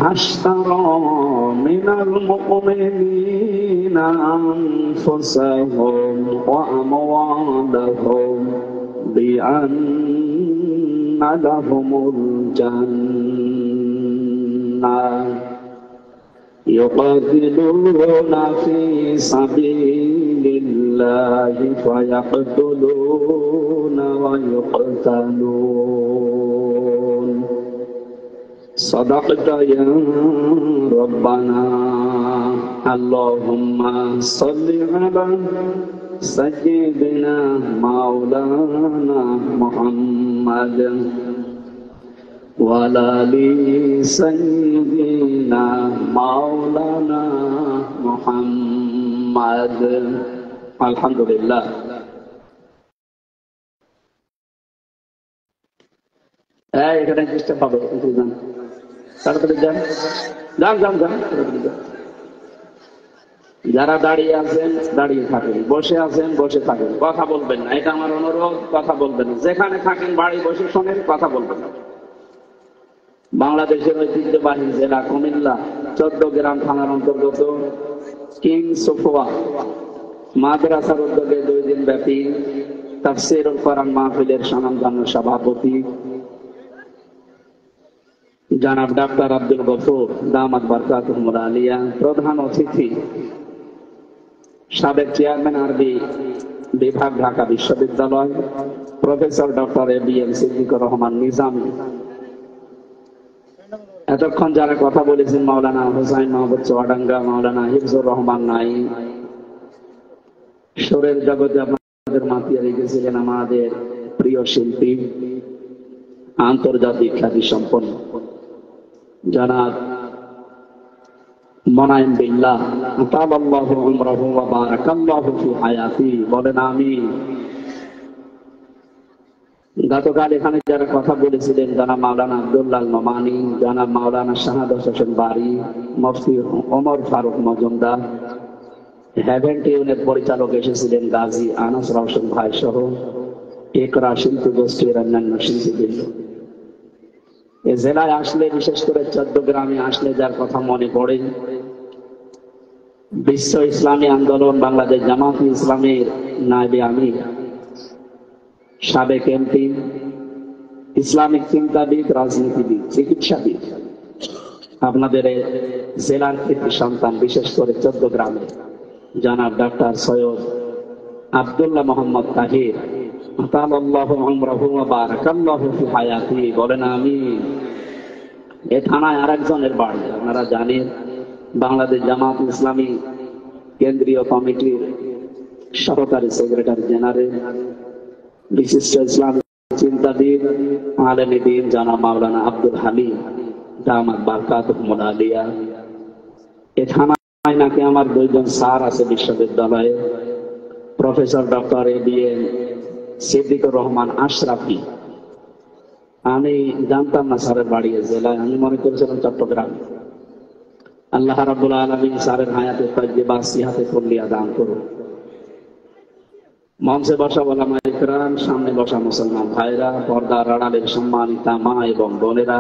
اشترى من المؤمنين أنفسهم وأموالهم بأن لهم الجنة يقاتلون في سبيل الله فيقتلون ويقتلون صدقت يا ربنا اللهم صل على سيدنا مولانا محمد وعلى آل سيدنا مولانا محمد الحمد لله এখানে চেষ্টা পাবো তাড়াতাড়ি যান যান যান যান যারা দাঁড়িয়ে আছেন দাঁড়িয়ে থাকেন, বসে আছেন বসে থাকেন, কথা বলবেন না, এটা আমার অনুরোধ। কথা বলবেন না, যেখানে থাকেন বাড়ি বসে শোনেন, কথা বলবেন না। বাংলাদেশের ঐতিহ্যবাহী জেলা কুমিল্লা 14 গ্রাম থানার অন্তর্গত কিং সোফোয়া মাদ্রাসার উদ্যোগে 2 দিন ব্যাপী তাফসীরুল কোরআন মাহফিলের স্বনামধন্য সভাপতি জনাব ডাক্তার আব্দুল গফুর দামাত বারকাতুহুল আলিয়া, প্রধান অতিথি সাবেক চেয়ারম্যান আরবি বিভাগ ঢাকা বিশ্ববিদ্যালয় professor doctor ABM Siddiqur Rahman Nizami, এতক্ষণ যারা কথা বলেছেন মাওলানা হুসাইন মাহমুদ চুয়াডাঙ্গা, মাওলানা হিফজুর রহমান নাই, সুরের জগতে আপনাদের মাতিয়ে রেখেছিলেন আমাদের প্রিয় শিল্পী, আন্তর্জাতিক খ্যাতি সম্পন্ন জনাব মোনায়েম বিল্লাহ তাআলাল্লাহু উমরাহু ওয়া বারাকাল্লাহু ফি হায়াতি, বলেন আমিন। গতকাল এখানে যারা কথা বলেছিলেন জনাব মাওলানা আব্দুল্লাহ নোমানী, জনাব মাওলানা শাহাদাত হোসেন বারী, মুফতি ওমর ফারুক মজুমদার, হেভেন টিউনের পরিচালক এসেছিলেন গাজী আনাস রওশন ভাই সহ ইকরা শিল্পী গোষ্ঠীর অন্যান্য শিল্পীবৃন্দ। এ জেলায় আসলে, বিশেষ করে 14 গ্রামে আসলে যার কথা মনে পড়ে, বিশ্ব ইসলামী আন্দোলন বাংলাদেশ জামাত ইসলামের নায়েবে আমির, সাবেক এমপি, ইসলামিক চিন্তাবিদ, রাজনীতিবিদ, চিকিৎসাবিদ, আপনাদের জেলার কৃতি সন্তান, বিশেষ করে 14 গ্রামে জনাব ডাক্তার সৈয়দ আব্দুল্লাহ মোহাম্মদ তাহির তাআলাল্লাহু উমরাহু ওয়া বারাকাল্লাহু ফি হায়াতি, বলেন আমিন। এ থানায় আরেকজনের বাড়ি, আপনারা জানেন বাংলাদেশ জামাত ইসলামী কেন্দ্রীয় কমিটির সহকারী সেক্রেটারি জেনারেল, বিশিষ্ট ইসলামী চিন্তাবিদ, আলেমে দ্বীন জনাব মাওলানা আব্দুল হালিম দামাত বারকাতুহুল আলিয়া। এ থানায় নাকি আমার 2 জন স্যার আছে বিশ্ববিদ্যালয়ে, professor doctor ABM Siddiqur Rahman Ashrafi. আমি জানতাম না স্যারের বাড়ি জেলায়, আমি মনে করেছিলাম চট্টগ্রাম। আল্লাহ রাব্বুল আলামিন স্যারের হায়াতে তাইয়্যিবা সিহাতে কুল্লিয়া দান করুন। মঞ্চে বসা ওলামা ইকরাম, সামনে বসা মুসলমান ভাইরা, পর্দার আড়ালের সম্মানিতা মা এবং বোনেরা,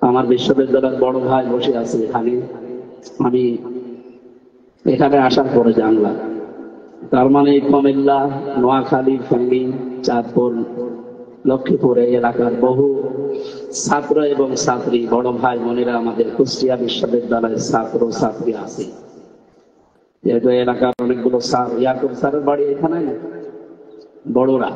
আমার বিশ্ববিদ্যালয়ের বড় ভাই বসে আছে এখানে। আমি এখানে আসার পরে জানলাম, তার মানে কুমিল্লা, নোয়াখালী, ফেনী, চাঁদপুর, লক্ষ্মীপুর এই এলাকার বহু ছাত্র এবং ছাত্রী, বড় ভাই বোনেরা, আমাদের কুষ্টিয়া বিশ্ববিদ্যালয়ের ছাত্র ছাত্রী আছে। যেহেতু এলাকার অনেকগুলো স্যার, ইয়াকুব স্যারের বাড়ি এখানে, বড়রা,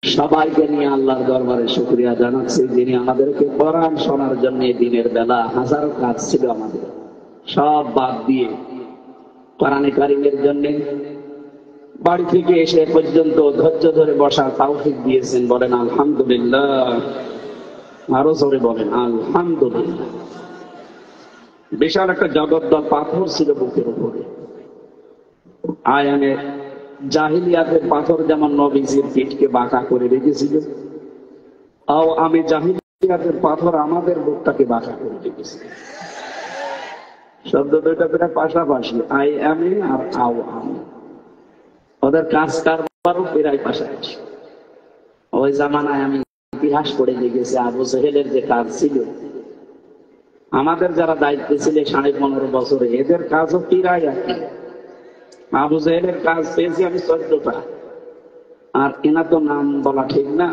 সবাইকে নিয়ে আল্লাহর দরবারে শুকরিয়া জানাচ্ছি, যিনি আমাদেরকে কোরআন শোনার জন্য দিনের বেলা হাজারো কাজ ছিল আমাদের সব বাদ দিয়ে কোরআনে কারিমের জন্য বাড়ি থেকে এসে পর্যন্ত ধৈর্য ধরে বসার তৌফিক দিয়েছেন, বলেন আলহামদুলিল্লাহ। আরো জোরে বলেন আলহামদুলিল্লাহ। বিশাল একটা জগদ্দল পাথর ছিল বুকের উপরে, আয়ানে জাহিলিয়াতের পাথর যেমন নবীজির পিঠকে বাঁকা করে রেখেছিল, আমি জাহিলিয়াতের পাথর আমাদের বুকটাকে বাঁকা করে রেখেছি। শব্দ দুইটা প্রায় পাশাপাশি, আই এম এ আর আও আমি, ওদের কাজ কারবারও প্রায় পাশাপাশি। ওই জামানায় আমি ইতিহাস পড়ে গেছে আবু জেহেলের যে কাজ ছিল, আমাদের যারা দায়িত্বে ছিল 15.5 বছরে, এদের কাজও প্রায় একই। আবু জেহেলের কাজ পেয়েছি আমি 14টা, আর এনার তো নাম বলা ঠিক না,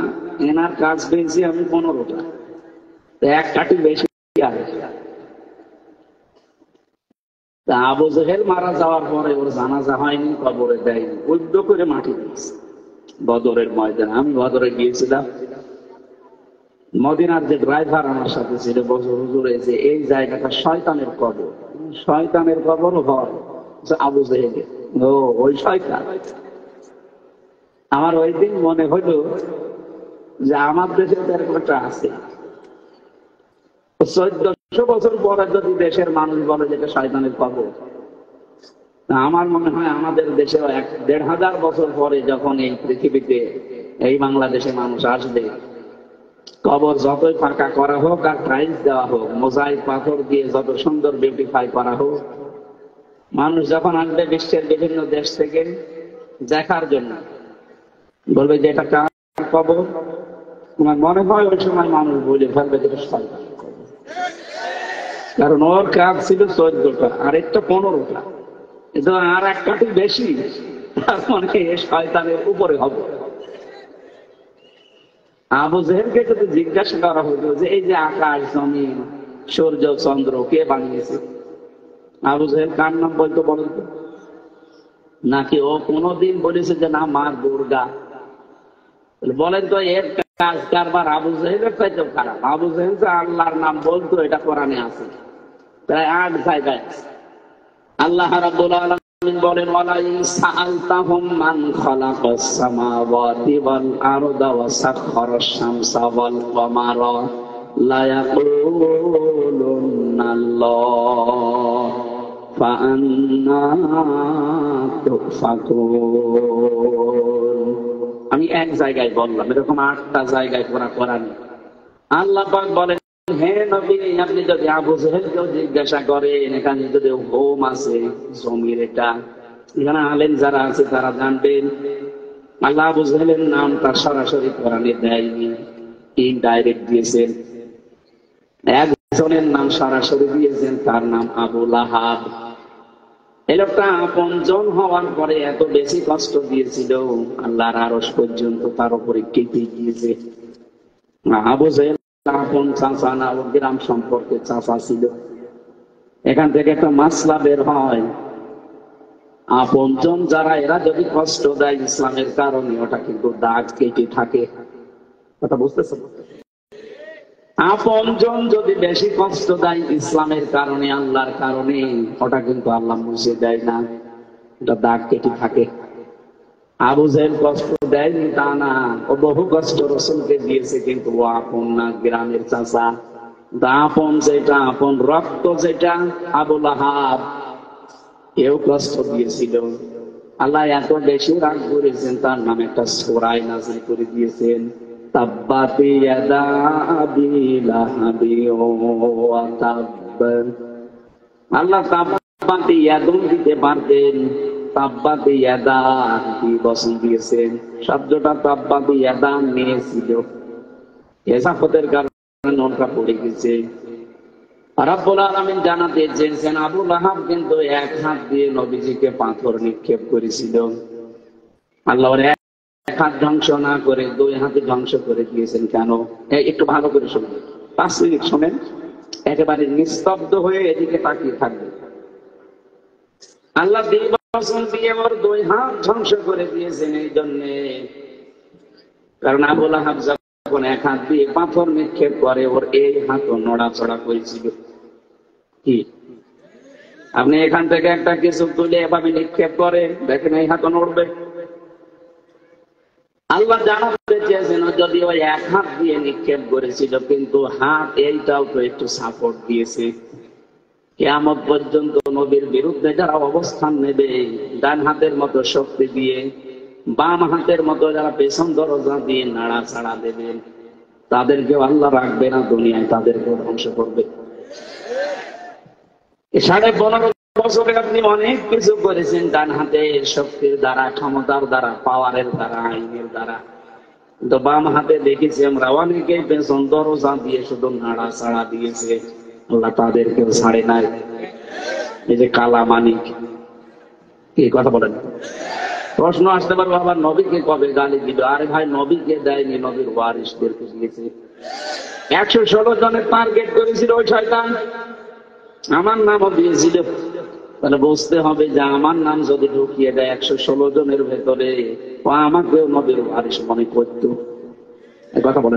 এনার কাজ পেয়েছি আমি 15টা, এক কাটি বেশি। আবু জেহেল মারা যাওয়ার পরে ওর জানাজা হয়নি, কবরে দেয়নি, বৈধ করে মাটি দিয়েছে বদরের ময়দানে। আমি বদরে গিয়েছিলাম, মদিনার যে ড্রাইভার আমার সাথে ছিল বছর হুজুর, যে এই জায়গাটা শয়তানের কবর, শয়তানের কবর হয় আবু জেহেলের, ও ওই শয়তান। আমার ওই দিন মনে হইল যে আমার দেশে এরকম একটা আছে, 1400 বছর পরে যদি দেশের মানুষ বলে যেটা শয়তানের কবর, আমার মনে হয় আমাদের দেশেও 1500 বছর পরে যখন এই পৃথিবীতে এই বাংলাদেশে মানুষ আসবে, কবর যতই ফাঁকা করা হোক আর টাইলস দেওয়া হোক, মোজাইক পাথর দিয়ে যত সুন্দর বিউটিফাই করা হোক, মানুষ যখন আসবে বিশ্বের বিভিন্ন দেশ থেকে দেখার জন্য, বলবে যে এটা কার কবর, তোমার মনে হয় ওই সময় মানুষ বলে ফেলবে যেটা শয়তানের কবর। কারণ ওর কাজ ছিল 14টা আর একটা 15টা, কিন্তু আর এক কাটি বেশি, তার মানে শয়তানের উপরে হবে। আবু জেহেলকে যদি জিজ্ঞাসা করা হতো যে এই যে আকাশ জমিন সূর্য চন্দ্র কে বানিয়েছে, আবু জেহেল কার নাম বলতো বলেন তো? নাকি ও কোনদিন বলেছে যে না মার দুর্গা? বলেন তো এর কাজ কারবার আবু জেহেলের চাইতেও খারাপ। আবু জেহেল যে আল্লাহর নাম বলতো এটা কোরআনে আছে প্রায় 8 জায়গায়। আল্লাহ রাব্বুল আলামিন বলেন ওয়ালা ইন সাআলতাহুম মান খালাকাস সামাওয়াতি ওয়াল আরদা ওয়া সাখখারাশ শামসা ওয়াল কমারা লা ইয়াকুলুনাল্লাহ ফাআন্না তুফাকুন। আমি এক জায়গায় বললাম, এরকম 8টা জায়গায় কোরআন। আল্লাহ পাক বলেন, হে নবী, আপনি যদি আবু জেহেলকেও জিজ্ঞাসা করেন, এখানে যদি হোম আছে জমির, এটা এখানে আলেম যারা আছে তারা জানবেন আল্লাহ আবু জেহেলের নামটা সরাসরি কোরআনে দেয়নি, ইনডাইরেক্ট দিয়েছেন। একজনের নাম সরাসরি দিয়েছেন, তার নাম আবু লাহাব। এই লোকটা আপনজন হওয়ার পরে এত বেশি কষ্ট দিয়েছিল, আল্লাহর আরশ পর্যন্ত তার উপরে কেটে গিয়েছে। আবু জেহেল আপন চাচা না, ও গ্রাম সম্পর্কে চাচা ছিল। এখান থেকে একটা মাসলা বের হয়, আপনজন যারা এরা যদি কষ্ট দেয় ইসলামের কারণে, ওটা কিন্তু দাগ কেটে থাকে। কথা বুঝতেছেন? আপনজন যদি বেশি কষ্ট দেয় ইসলামের কারণে, আল্লাহর কারণে, ওটা কিন্তু আল্লাহ মুছে দেয় না, এটা দাগ কেটে থাকে। আবু জেহেল কষ্ট দেয়নি তা না, ও বহু কষ্ট রাসূলকে দিয়েছে, কিন্তু ও আপন না, গ্রামের চাচা। আপন যেটা, আপন রক্ত যেটা, আবু লাহাব এও কষ্ট দিয়েছিল। আল্লাহ এত বেশি রাগ করেছেন, তার নামে একটা সূরা নাযিল করে দিয়েছেন, তাব্বাত ইয়াদা আবি লাহাবি ওয়া তাব। আল্লাহ তাব্বাত ইয়াদুন দিতে পারতেন, তাব্বাত ইয়াদা কি বসন দিয়েছেন, শব্দটা তাব্বাত ইয়াদা নিয়েছিল, এসাফতের কারণে নোনটা পড়ে গেছে। রাব্বুল আলামিন জানাতে চেয়েছেন আবু লাহাব কিন্তু এক হাত দিয়ে নবীজিকে পাথর নিক্ষেপ করেছিল। আল্লাহ এক হাত ধ্বংস না করে 2 হাতে ধ্বংস করে দিয়েছেন। কেন? একটু ভালো করে শুনুন, 5 মিনিট শোনেন, একেবারে নিস্তব্ধ হয়ে এদিকে তাকিয়ে থাকবেন। আল্লাহ দিবসন দিয়ে ওর 2 হাত ধ্বংস করে দিয়েছেন এই জন্যে, কারণ আবু লাহাব যখন এক হাত দিয়ে পাথর নিক্ষেপ করে, ওর এই হাতও নড়াচড়া করেছিল। কি আপনি এখান থেকে একটা কিছু তুলে এভাবে নিক্ষেপ করে দেখেন, এই হাতও নড়বে? আল্লাহ জানাতে চেয়েছেন যদি ওই এক হাত দিয়ে নিক্ষেপ করেছিল, কিন্তু হাত এইটাও তো একটু সাপোর্ট দিয়েছে। কিয়ামত পর্যন্ত নবীর বিরুদ্ধে যারা অবস্থান নেবে, ডান হাতের মতো শক্তি দিয়ে, বাম হাতের মতো যারা পেছন দরজা দিয়ে নাড়াচাড়া দেবেন, তাদেরকেও আল্লাহ রাখবে না দুনিয়ায়, তাদেরকেও ধ্বংস করবে। 15.5 বছরে আপনি অনেক কিছু করেছেন ডান হাতের শক্তির দ্বারা, ক্ষমতার দ্বারা, পাওয়ারের দ্বারা, আইনের দ্বারা। তো বাম হাতে দেখেছি আমরা অনেকে পেছন দরজা দিয়ে শুধু নাড়া ছাড়া দিয়েছে, আল্লাহ তাদেরকেও ছাড়ে নাই। এই যে কালা মানিক, কি কথা বলেন? প্রশ্ন আসতে পারবো আবার নবীকে কবে গালি দিল? আরে ভাই, নবীকে দেয়নি, নবীর ওয়ারিসদেরকে দিয়েছে। 116 জনের টার্গেট করেছিল ওই শয়তান, আমার নামও দিয়েছিল। তাহলে বুঝতে হবে যে আমার নাম যদি ঢুকিয়ে দেয় 116 জনের ভেতরে, ও আমাকেও নবীর ওয়ারিস মনে করতো। এই কথা বলে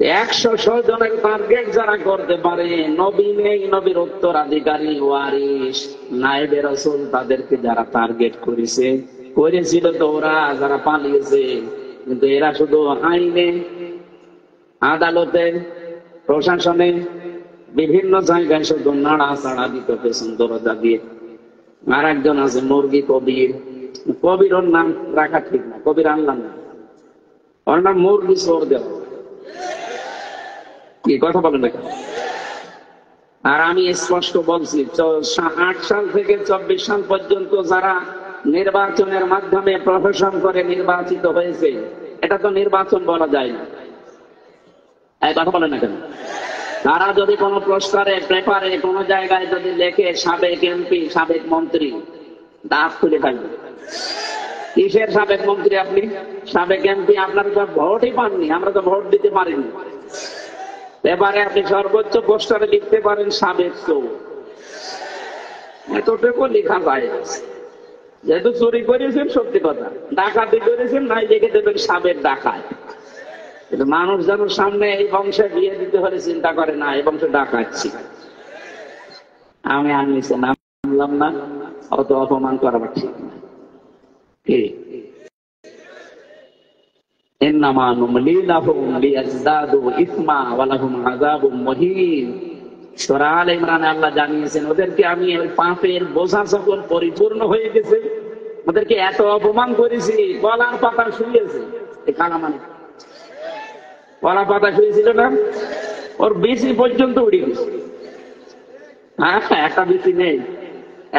116 জনের টার্গেট যারা করতে পারে, নবী নেই, নবীর উত্তরাধিকারী ওয়ারিস নায়েবে রাসূল, তাদেরকে যারা টার্গেট করেছিল তো ওরা যারা পালিয়েছে। কিন্তু এরা শুধু আইনে, আদালতে, প্রশাসনে, বিভিন্ন জায়গায় শুধু নাড়া চাড়া দিত পেছন দরজা দিয়ে। আর একজন আছে মুরগি কবির, কবির ওর নাম রাখা ঠিক না, কবির আনলাম না, ওর নাম মুরগি চোর দেওয়া। কি কথা বলেন না? আর আমি স্পষ্ট বলছি, 8 সাল থেকে 24 সাল পর্যন্ত যারা নির্বাচনের মাধ্যমে প্রশাসন করে নির্বাচিত হয়েছে, এটা তো নির্বাচন বলা যায় না। এই কথা বলেন না কেন? তারা যদি কোনো প্রস্তাবে, পেপারে, কোনো জায়গায় যদি লেখে সাবেক এমপি, সাবেক মন্ত্রী, দাঁত খুলে থাকবে। কিসের সাবেক মন্ত্রী আপনি? সাবেক এমপি? আপনারা তো ভোটই পাননি, আমরা তো ভোট দিতে পারিনি। এবারে আপনি সর্বোচ্চ পোস্টারে লিখতে পারেন সাবেক চোর, এতটুকু লেখা যায়। যেহেতু চুরি করেছেন সত্যি কথা, ডাকাতি করেছেন নাই লিখে দেবেন সাবেক ডাকাত। কিন্তু মানুষ যেন সামনে এই বংশে বিয়ে দিতে হলে চিন্তা করে না এই বংশে ডাকাচ্ছি। আমি আনলিছে নামলাম না, অত অপমান করা ঠিক না। কি ইন্নামা নুমলি লাহুম লিয়াজদাদু ইসমা ওয়া লাহুম আযাবুম মুহিন। সূরা আলে ইমরানে আল্লাহ জানিয়েছেন, ওদেরকে আমি ওই পাপের বোঝা যখন পরিপূর্ণ হয়ে গেছে, ওদেরকে এত অপমান করেছি, গলার পাতা শুয়েছে। এই কালা মানে কলা পাতা শুয়েছিল না, ওর বিচি পর্যন্ত উড়ে গেছে। হ্যাঁ, একটা বিচি নেই।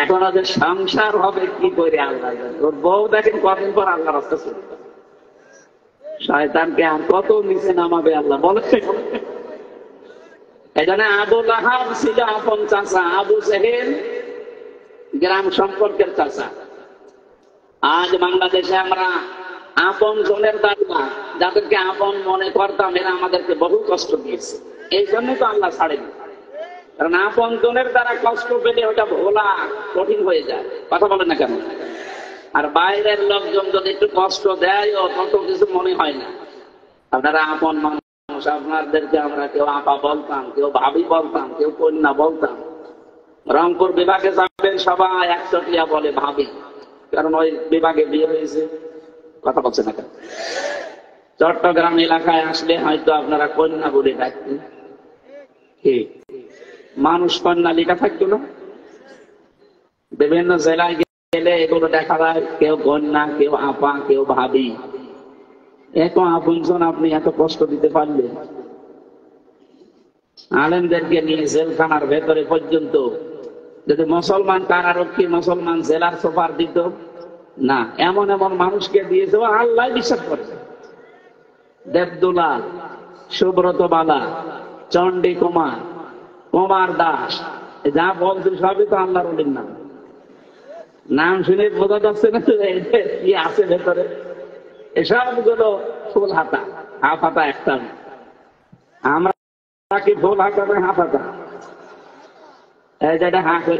এখন ওদের সংসার হবে কি করে আল্লাহ জানে। ওর বউ দেখেন কদিন পর আল্লাহ রাস্তা চলবে। শয়তানকে আর কত নিচে নামাবে আল্লাহ বলে। এখানে আবু লাহাব ছিল আপন চাচা, আবু জেহেল গ্রাম সম্পর্কের চাচা। আজ বাংলাদেশে আমরা আপন জনের দ্বারা যাদেরকে আপন মনে করতাম, এরা আমাদেরকে বহু কষ্ট দিয়েছে। এই জন্য তো আল্লাহ ছাড়েনি। কারণ আপন জনের দ্বারা কষ্ট পেলে ওটা ভোলা কঠিন হয়ে যায়। কথা বলেন না কেন? আর বাইরের লোকজন যদি একটু কষ্ট দেয়, তত কিছু মনে হয় না। আপনারা আপন মানুষ, আপনাদেরকে আমরা কেউ আপা বলতাম, কেউ ভাবি বলতাম, কেউ কন্যা বলতাম। রংপুর বিভাগে যাবেন, সবাই একচটিয়া বলে ভাবি, কারণ ওই বিভাগে বিয়ে হয়েছে। কথা বলছে না কেন? চট্টগ্রাম এলাকায় আসলে হয়তো আপনারা কন্যা বলে ডাকতেন। কি মানুষ কন্যা লেখা থাকতো না? বিভিন্ন জেলায় গেলে এগুলো দেখা যায়, কেউ কন্যা, কেউ আপা, কেউ ভাবি। এত আপনজন আপনি এত কষ্ট দিতে পারলেন? আলেমদেরকে নিয়ে জেলখানার ভেতরে পর্যন্ত যদি মুসলমান কারারক্ষী, মুসলমান জেলার সুপার দিত না, এমন এমন মানুষকে দিয়েছে আল্লাহ বিশ্বাস করছে। দেবদুলাল, সুব্রত বালা, চণ্ডী কুমার, কুমার দাস, যা বলছে সবই তো আল্লাহর ওলির নাম। নাম শুনে বোঝা যাচ্ছে না কি আছে ভেতরে। এসবগুলো ফুল হাতা, হাফ হাতা একটা। আমরা কি ফুল হাতা না হাফ হাতা? এই যেটা হাঁ করে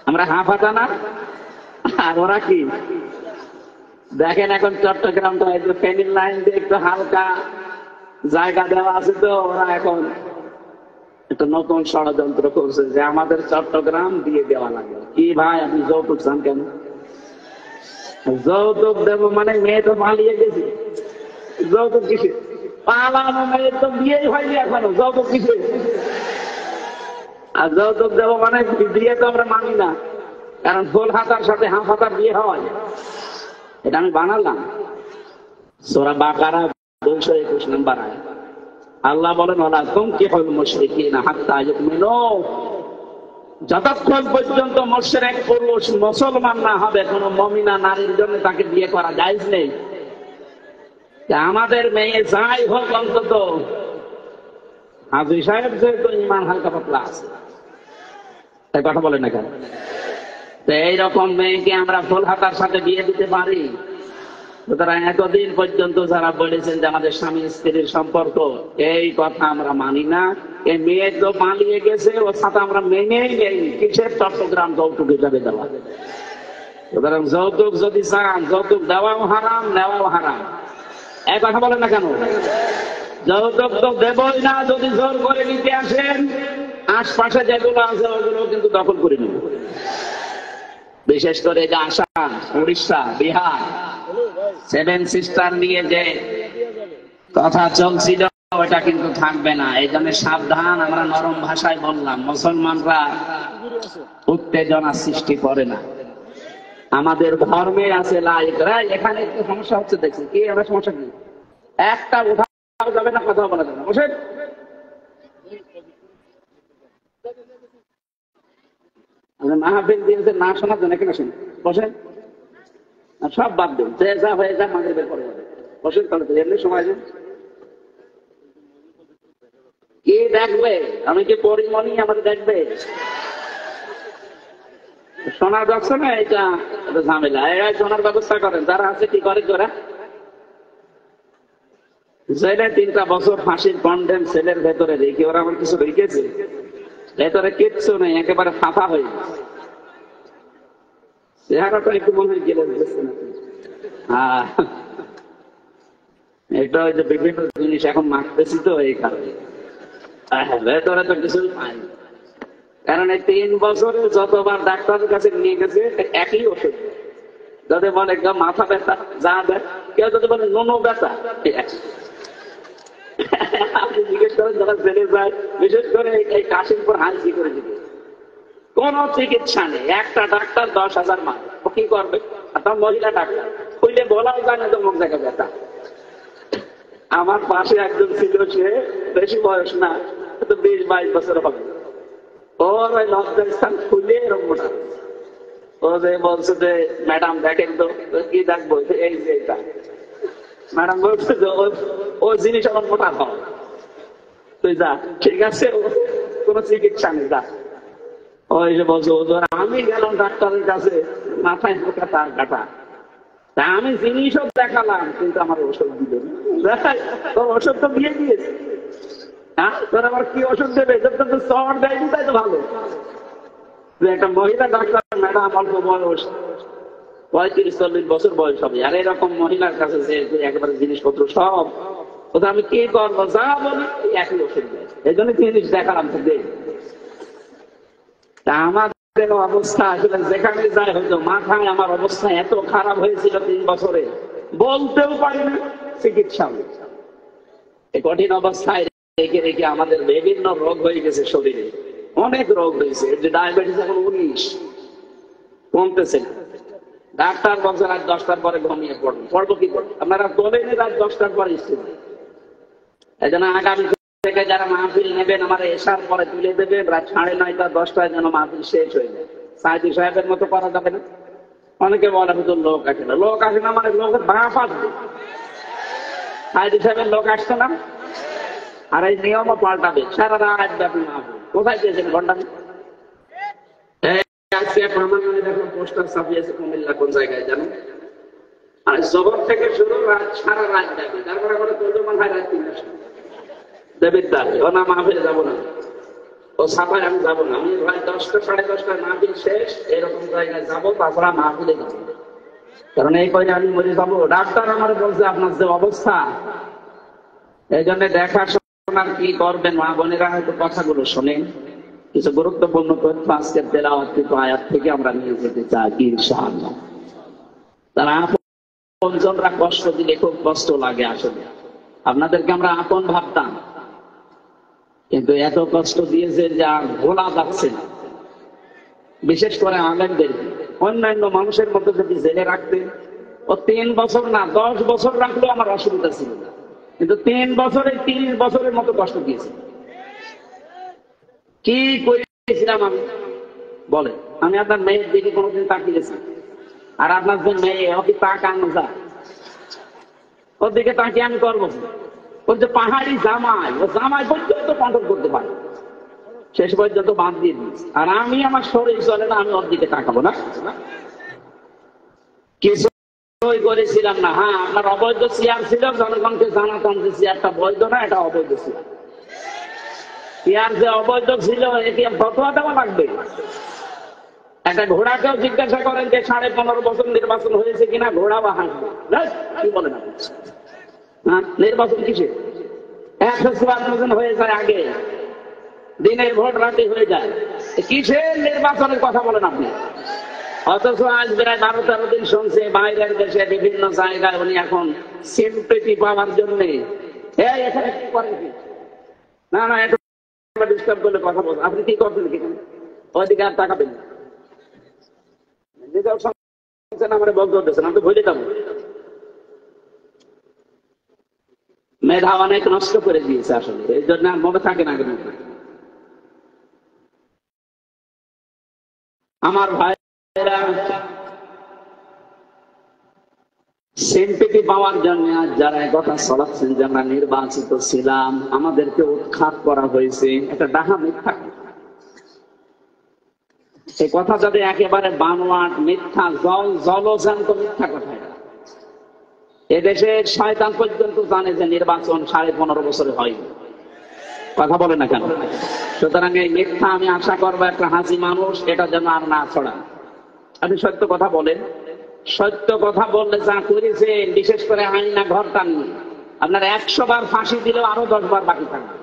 আমরা হাফ হাতা না, আর ওরা কি দেখেন। এখন চট্টগ্রামটা ফেনির লাইন দিয়ে একটু হালকা জায়গা দেওয়া আছে, তো ওরা এখন একটা নতুন ষড়যন্ত্র করছে যে আমাদের চট্টগ্রাম দিয়ে দেওয়া লাগে। কি ভাই, আপনি যৌতুক চান কেন? যৌতুক দেব মানে মেয়ে তো পালিয়ে গেছে, যৌতুক কিসে? পালানো মেয়ে তো বিয়েই হয়নি এখনো, যৌতুক কিসে? আর যৌতুক দেব মানে বিয়ে তো আমরা মানি না, কারণ ফুল হাতার সাথে হাফ হাতার বিয়ে হয়। এটা আমি বানালাম। সূরা বাকারা 221 নম্বর আয়াত। আল্লাহ বলেন, ওয়ালা তুনকিহুল মুশরিকিনা হাত্তা ইউমিনু। যতক্ষণ পর্যন্ত মুশরিক পুরুষ মুসলমান না হবে, কোন মুমিনা নারীর জন্য তাকে বিয়ে করা জায়েজ নেই। আমাদের মেয়ে যাই হোক, অন্তত হাজী সাহেব যেহেতু ইমান হালকা পাতলা আছে, তাই কথা বলে না কেন? এইরকম মেয়েকে আমরা ফুল হাতার সাথে বিয়ে দিতে পারি? সুতরাং এতদিন পর্যন্ত যারা বলেছেন যে আমাদের স্বামী স্ত্রীর সম্পর্ক, এই কথা আমরা মানি না। এই মেয়ে তো পালিয়ে গেছে, ওর সাথে আমরা মেনেই নেই। কিসের চট্টগ্রাম যৌতুক হিসাবে দেওয়া? সুতরাং যৌতুক যদি চান, যৌতুক দেওয়াও হারাম, নেওয়াও হারাম। এই কথা বলেন না কেন? যৌতুক তো দেবই না। যদি জোর করে নিতে আসেন, আশপাশে যেগুলো আছে ওগুলো কিন্তু দখল করে নেব। বিশেষ করে যে আসাম, উড়িষ্যা, বিহার, সেভেন সিস্টার নিয়ে যে কথা চলছিল, ওটা কিন্তু থাকবে না। এই জন্য সাবধান। আমরা নরম ভাষায় বললাম, মুসলমানরা উত্তেজনা সৃষ্টি করে না। আমাদের ধর্মে আছে লাইকরা। এখানে একটু সমস্যা হচ্ছে দেখছি। কি আমরা সমস্যা কি? একটা উঠাও যাবে না, কথা বলা যাবে না। বসেন। মাহফিল দিয়েছে না শোনার জন্য, এখানে আসেন, বসেন। সব বাদ দেন, যে যা হয়ে যা মাগরিবের পরে বসেন। তাহলে এমনি সময় দেন। কি দেখবে? আমি কি পরিমণি? আমাদের দেখবে? শোনার যাচ্ছে না, এটা ঝামেলা। এরা শোনার ব্যবস্থা করেন, যারা আছে কি করে তোরা? জেলে 3টা বছর ফাঁসির কন্ডেম সেলের ভেতরে রেখে ওরা আমার কিছু রেখেছে? ভেতরে কিচ্ছু নেই, একেবারে ফাঁপা হয়ে গেছে। চেহারাটা একটু মনে হয় গেলে হ্যাঁ, এটা ওই যে বিভিন্ন জিনিস এখন মাখতেছি তো, এই কারণে ভেতরে তো কিছু পাই। কারণ এই 3 বছরে যতবার ডাক্তারের কাছে নিয়ে গেছে একই ওষুধ। যদি বলে মাথা ব্যথা, যা দেয়। কেউ যদি বলে নুনো ব্যথা, আপনি জিজ্ঞেস করেন যারা জেলে যায়, বিশেষ করে এই কাশিমপুর হাসি করে দিবে। কোন চিকিৎসা নেই। একটা ডাক্তার 10,000 মানুষ, ও কি করবে? আপনার মহিলা ডাক্তার খুলে বলাও যায় না তো মুখ দেখা ব্যথা। আমার পাশে একজন ছিল, সে বেশি বয়স না, 20-22 বছর হবে। ওর ওই লজ্জার স্থান খুলে এরকম মোটা। ও যে বলছে যে ম্যাডাম দেখেন তো। কি দেখবো? এই যে এটা। ম্যাডাম বলছে যে ও জিনিস আমার মোটা হয়, তুই যা, ঠিক আছে, কোন চিকিৎসা নেই, যা। ওই যে বলছে ওদের, আমি গেলাম ডাক্তারের কাছে, মাথায় হালকা তার কাটা। তা আমি জিনিসও দেখালাম, কিন্তু আমার ওষুধ দিল না। তোর ওষুধ তো দিয়ে দিয়েছে। হ্যাঁ, তোর আবার কি ওষুধ দেবে? তো চর দেয়নি, তাই তো ভালো। একটা মহিলা ডাক্তার, ম্যাডাম অল্প বয়স, 35-40 বছর বয়স হবে। আর এরকম মহিলার কাছে যে একেবারে জিনিসপত্র সব, ওটা আমি কি করবো? যা বলি একই ওষুধ দেয়। এই জন্য জিনিস দেখালাম তো দেখ। তা আমাদের অবস্থা আসলে যেখানে যায়, হয়তো মাথায় আমার অবস্থা এত খারাপ হয়েছিল 3 বছরে, বলতেও পারি না। চিকিৎসা এই কঠিন অবস্থায় রেখে রেখে আমাদের বিভিন্ন রোগ হয়ে গেছে শরীরে। অনেক রোগ হয়েছে। যে ডায়াবেটিস এখন 19, কমতেছে না। ডাক্তার বলছে রাত 10টার পরে ঘুমিয়ে পড়বো। পড়বো কি করে? আপনারা বলেন রাত 10টার পরে স্কুল। এই জন্য আগামী থেকে যারা মাহফিল নেবেন, আমার এসার পরে তুলে দেবেন। রাত 9:30 10টায় যেন মাহফিল শেষ হয়ে যায়। সাইদি সাহেবের মতো করা যাবে না। অনেকে বলে হয়তো লোক আসে না। লোক আসে না মানে লোকের ভাড়া পাঠবে। সাইদি সাহেবের লোক আসছে না, আর এই নিয়মও পাল্টাবে। সারা রাত ব্যাপী মাহফিল। কোথায় পেয়েছেন ঘন্টা? পোস্টার ছাপিয়েছে কুমিল্লা কোন জায়গায় জানো? আর জবর থেকে শুরু, সারা রাত যাবে। তারপরে করে তর্জমান হয় রাত 3টার সময়। দেবিদ্দার ও না, মাহফিলে যাবো না, ও ছাপায় আমি যাবো না। আমি ভাই 10টা 10:30 মাহফিল শেষ, এরকম জায়গায় যাবো, তারপরে মাহফিলে যাবো। কারণ এই কয়ে আমি মরে যাবো। ডাক্তার আমার বলছে আপনার যে অবস্থা, এই জন্য দেখাশোনার কি করবেন? মা বোনেরা হয়তো কথাগুলো শোনেন। কিছু গুরুত্বপূর্ণ তথ্য আজকের তেলাওয়াতকৃত আয়াত থেকে আমরা নিয়ে যেতে চাই ইনশাআল্লাহ। তারা আপনজনরা কষ্ট দিলে খুব কষ্ট লাগে। আসলে আপনাদেরকে আমরা আপন ভাবতাম, কিন্তু এত কষ্ট দিয়েছে যে আর ভোলা যাচ্ছে না। বিশেষ করে আলেমদের। অন্যান্য মানুষের মধ্যে যদি জেলে রাখতে, ও 3 বছর না 10 বছর রাখলেও আমার অসুবিধা ছিল না, কিন্তু 3 বছরে 30 বছরের মতো কষ্ট দিয়েছে। কি করেছিলাম আমি? বলে আমি আপনার মেয়ের দিকে কোনোদিন তাকিয়েছি? আর আপনার যে মেয়ে ওকে তাকানো যায়, ওর দিকে তাকিয়ে আমি করবো? ওর যে পাহাড়ি জামাই, ও জামাই পর্যন্ত কন্ট্রোল করতে পারে, শেষ পর্যন্ত বাদ দিয়ে দিয়েছি। আর আমি আমার শরীর চলে না, আমি ওর দিকে তাকাবো না? কিছুই করেছিলাম না। হ্যাঁ, আপনার অবৈধ চেয়ার ছিল, জনগণকে জানাতাম যে চেয়ারটা বৈধ না, এটা অবৈধ ছিল। চেয়ার যে অবৈধ ছিল এটি ফতোয়া দেওয়া লাগবে? একটা ঘোড়াকেও জিজ্ঞাসা করেন যে 15.5 বছর নির্বাচন হয়েছে কিনা, ঘোড়া বা হাঁস কি বলেন? হ্যাঁ, নির্বাচন কিসে? 154 হয়ে যায় আগে, দিনের ভোট রাতে হয়ে যায়, কিসের নির্বাচনের কথা বলেন আপনি? অথচ আজ প্রায় 12-13 দিন শুনছে বাইরের দেশে বিভিন্ন জায়গায় উনি এখন সিম্পেটি পাওয়ার জন্য এখানে কি করেন কি না না, এটা ডিস্টার্ব করলে কথা বল। আপনি কি করছেন কি? ওইদিকে আর তাকাবেন না, নিজেও শুনছেন, আমার বলতে হতেছেন, আমি তো ভুলে যাবো। মেধা অনেক নষ্ট করে দিয়েছে আসলে, এই জন্য আর মনে থাকে না। আমার ভাইরা সিম্পেটি পাওয়ার জন্য যারা কথা ছড়াচ্ছেন যে আমরা নির্বাচিত ছিলাম, আমাদেরকে উৎখাত করা হয়েছে, এটা ডাহা মিথ্যা। এই কথা যদি একেবারে বানোয়াট মিথ্যা, জলজান্ত মিথ্যা কথা। এদেশের শয়তান পর্যন্ত জানে যে নির্বাচন 15.5 বছরে হয়নি, কথা বলে না কেন? সুতরাং এই মিথ্যা আমি আশা করবো একটা হাসি মানুষ এটা যেন আর না ছড়ান। আপনি সত্য কথা বলেন, সত্য কথা বললে যা করেছেন, বিশেষ করে আইনা ঘর টানিয়ে আপনার 100 বার ফাঁসি দিলেও আরো 10 বার বাকি থাকবে।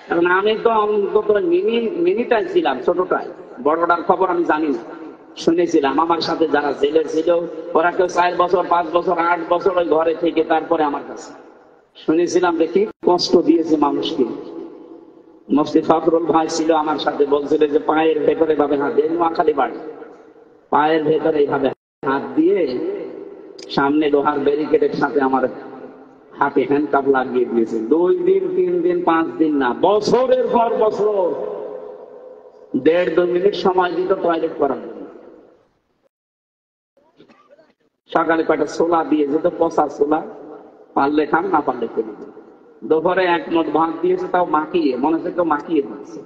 কারণ আমি তো অন্তত মিনিটাই ছিলাম, ছোটটাই, বড়টার খবর আমি জানি না, শুনেছিলাম। আমার সাথে যারা জেলে ছিল ওরা কেউ 4 বছর 5 বছর 8 বছর ওই ঘরে থেকে তারপরে আমার কাছে শুনেছিলাম যে কি কষ্ট দিয়েছে মানুষকে। মুফতি ফখরুল ভাই ছিল আমার সাথে, বলছিল যে পায়ের ভেতরে ভাবে হাত দিয়ে, নোয়াখালী বাড়ি, পায়ের ভেতরে এইভাবে হাত দিয়ে সামনে লোহার ব্যারিকেডের সাথে আমার হাতে হ্যান্ডকাপ লাগিয়ে দিয়েছে। 2 দিন 3 দিন 5 দিন না, বছরের পর বছর 1.5-2 মিনিট সময় দিত টয়লেট করার জন্য। সকালে কয়টা ছোলা দিয়ে যেত, পচা ছোলা, পারলে খান না পারলে ফেলে দিন। দুপুরে 1 মুঠ ভাত দিয়েছে, তাও মাখিয়ে, মনে হচ্ছে তো মাখিয়ে দিয়েছে।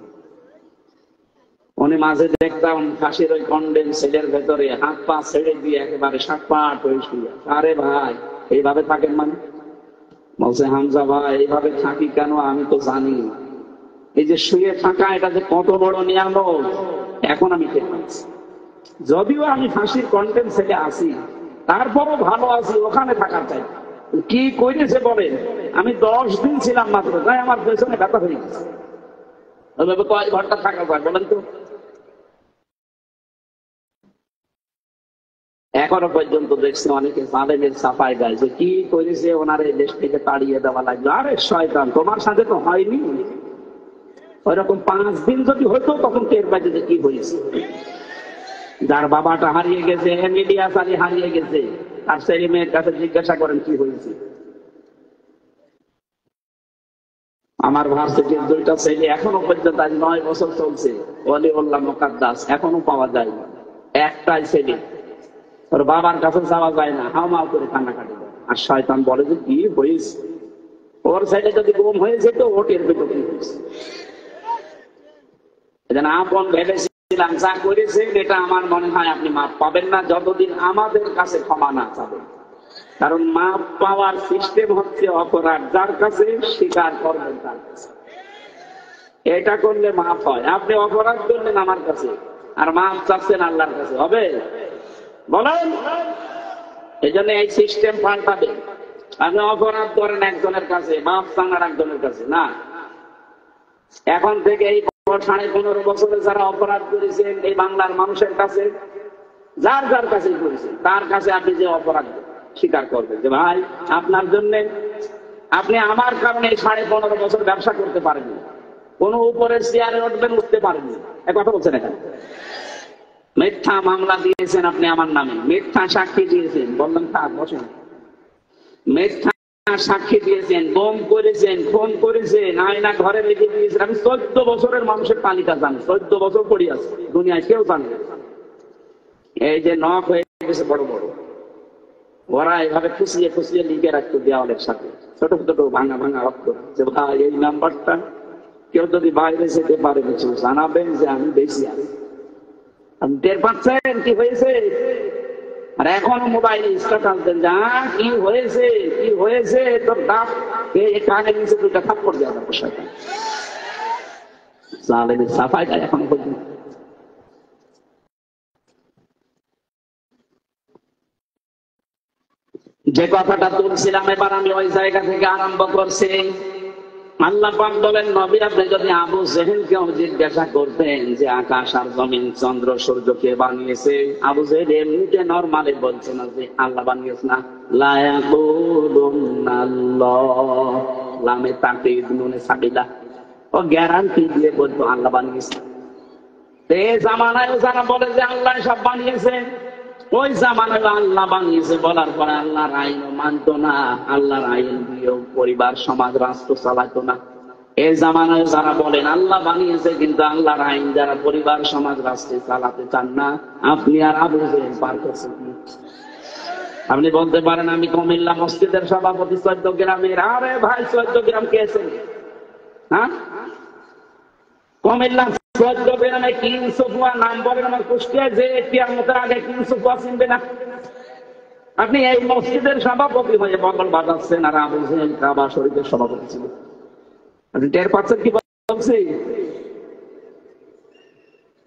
উনি মাঝে দেখতাম ফাঁসির ওই কন্ডেম সেলের ভেতরে হাত পা ছেড়ে দিয়ে একেবারে সাটপাট হয়ে শুয়ে। আরে ভাই, এইভাবে থাকেন মানে? বলছে হামজা ভাই, এইভাবে থাকি কেন আমি তো জানি। এই যে শুয়ে থাকা, এটা যে কত বড় নিয়ামত এখন আমি টের পাচ্ছি। যদিও আমি ফাঁসির কন্ডেম সেলে আছি, তারপরও ভালো আছি ওখানে থাকার চাই। কি করেছে বলেন? আমি 10 দিন ছিলাম মাত্র, তাই আমার পেছনে ব্যথা হয়ে গেছে। ওইভাবে কয় ঘন্টা থাকা যায় বলেন তো? এখনো পর্যন্ত দেখছি অনেকে জালেমের সাফাই গায় যে কি করেছে, ওনার এই দেশ থেকে তাড়িয়ে দেওয়া লাগলো। আরে শয়তান, তোমার সাথে তো হয়নি। ওইরকম 5 দিন যদি হতো তখন টের পাইতে যে কি হয়েছে। যার বাবাটা হারিয়ে গেছে, মিডিয়া সারি হারিয়ে গেছে, তার ছেলে মেয়ের কাছে জিজ্ঞাসা করেন কি হয়েছে। আমার ভার্সিটির 2টা ছেলে এখনো পর্যন্ত, আজ 9 বছর চলছে, ওয়ালিউল্লাহ মুকাদ্দাস, এখনো পাওয়া যায় না। একটাই ছেলে, ওর বাবার কাছে যাওয়া যায় না, হাওমাও করে কান্নাকাটি করে। আর শয়তান বলে যে কি হয়েছে। ওর ছেলে যদি গুম হয়ে যেত, ও টের পেত কি হয়েছে। এজন্য আপন ভেবেছিলাম যা করেছেন, এটা আমার মনে হয় আপনি মাপ পাবেন না যতদিন আমাদের কাছে ক্ষমা না চাবেন। কারণ মাপ পাওয়ার সিস্টেম হচ্ছে অপরাধ যার কাছে, স্বীকার করবেন তার কাছে, এটা করলে মাপ হয়। আপনি অপরাধ করলেন আমার কাছে আর মাপ চাচ্ছেন আল্লাহর কাছে, হবে? বলেন। এই জন্য এই সিস্টেম পাল্টাবে। আপনি অপরাধ করেন একজনের কাছে, মাপ চান আর একজনের কাছে না। এখন থেকে এই 15.5 বছরে যারা অপরাধ করেছেন এই বাংলার মানুষের কাছে, যার যার কাছে করেছেন, তার কাছে আপনি যে অপরাধ স্বীকার করবেন যে ভাই আপনার জন্য, আপনি আমার কারণে 15.5 বছর ব্যবসা করতে পারেননি, কোন উপরের চেয়ারে উঠবেন, উঠতে পারেননি, এক কথা বলছেন। এখানে মিথ্যা মামলা দিয়েছেন আপনি আমার নামে, মিথ্যা সাক্ষী দিয়েছেন, বললাম থাক বসেন। মিথ্যা সাক্ষী দিয়েছেন, বোম করেছেন, ফোন করেছেন, আয়না ঘরে রেখে দিয়েছেন। আমি 14 বছরের মানুষের তালিকা জানি, 14 বছর পড়ে আছে, দুনিয়ায় কেউ জানে না। এই যে নখ হয়ে গেছে বড় বড়, ওরা এভাবে খুশিয়ে খুশিয়ে লিখে রাখতো দেওয়ালের সাথে, ছোট ছোট ভাঙা ভাঙা অক্ষর, যে ভাই এই নাম্বারটা কেউ যদি বাইরে যেতে পারে কিছু জানাবেন যে আমি বেশি আছি। আপনি টের পাচ্ছেন কি হয়েছে? আর এখনো মোবাইলে স্ট্যাটাস দেন যে কি হয়েছে, কি হয়েছে, তোর দাঁত কানে নিচে দুইটা থাপ্পড় দেওয়া যাবে শয়তান। জালেমের সাফাই দেয় এখনো পর্যন্ত। যে কথাটা তুলছিলাম এবার আমি ওই জায়গা থেকে আরম্ভ করছি। আল্লাহ পাক বলেন, নবী আপনি যদি আবু জেহেলকেও জিজ্ঞাসা করতেন যে আকাশ আর জমিন চন্দ্র সূর্য কে বানিয়েছে, আবু জেহেল এমনিতে নরমালি বলছে না যে আল্লাহ বানিয়েছে না, লা ইয়াকুলুনাল্লাহ, লামে তাকিদ নুনে সাকিলা, ও গ্যারান্টি দিয়ে বলতো আল্লাহ বানিয়েছে। এই জামানায় যারা বলে যে আল্লাহ সব বানিয়েছে, ওই জামানায় আল্লাহ বানিয়েছে বলার পরে আল্লাহর আইন মানতো না, আল্লাহর আইন দিয়েও পরিবার সমাজ রাষ্ট্র চালাতো না। এই জামানায় যারা বলেন আল্লাহ বানিয়েছে কিন্তু আল্লাহর আইন যারা পরিবার সমাজ রাষ্ট্রে চালাতে চান না, আপনি আর আবু জেহেল পার করছেন কি? আপনি বলতে পারেন আমি কুমিল্লা মসজিদের সভাপতি 14 গ্রামের। আরে ভাই 14 গ্রাম কে আছেন? হ্যাঁ, কুমিল্লা 14 গ্রামে কিং সুফুয়া নাম বলেন আমার কুষ্টিয়া যে কিয়ামতের আগে কিং সুফুয়া চিনবে না। আপনি এই মসজিদের সভাপতি হয়ে বগল বাজাচ্ছেন আর আবু জেহেল কাবা শরীফের সভাপতি ছিল। আপনি টের পাচ্ছেন কি বলছি?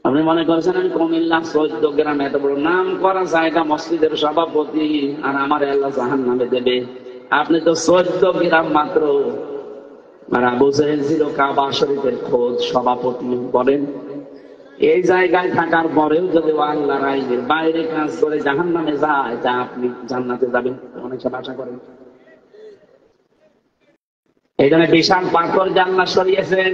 আপনি মনে করছেন আমি কুমিল্লা 14 গ্রামে এত বড় নাম করা জায়গা মসজিদের সভাপতি আর আমার আল্লাহ জাহান্নামে দেবে? আপনি তো 14 গ্রাম মাত্র, আর আবু জেহেল ছিল কাবা শরীফের খোদ সভাপতি। বলেন এই জায়গায় থাকার পরেও যদি আল্লাহর আইনের বাইরে কাজ করে জাহান্নামে যায়, তা আপনি জান্নাতে যাবেন অনেক সব আশা করেন? এই জন্য বিশাল পাথর জান্নাত সরিয়েছেন।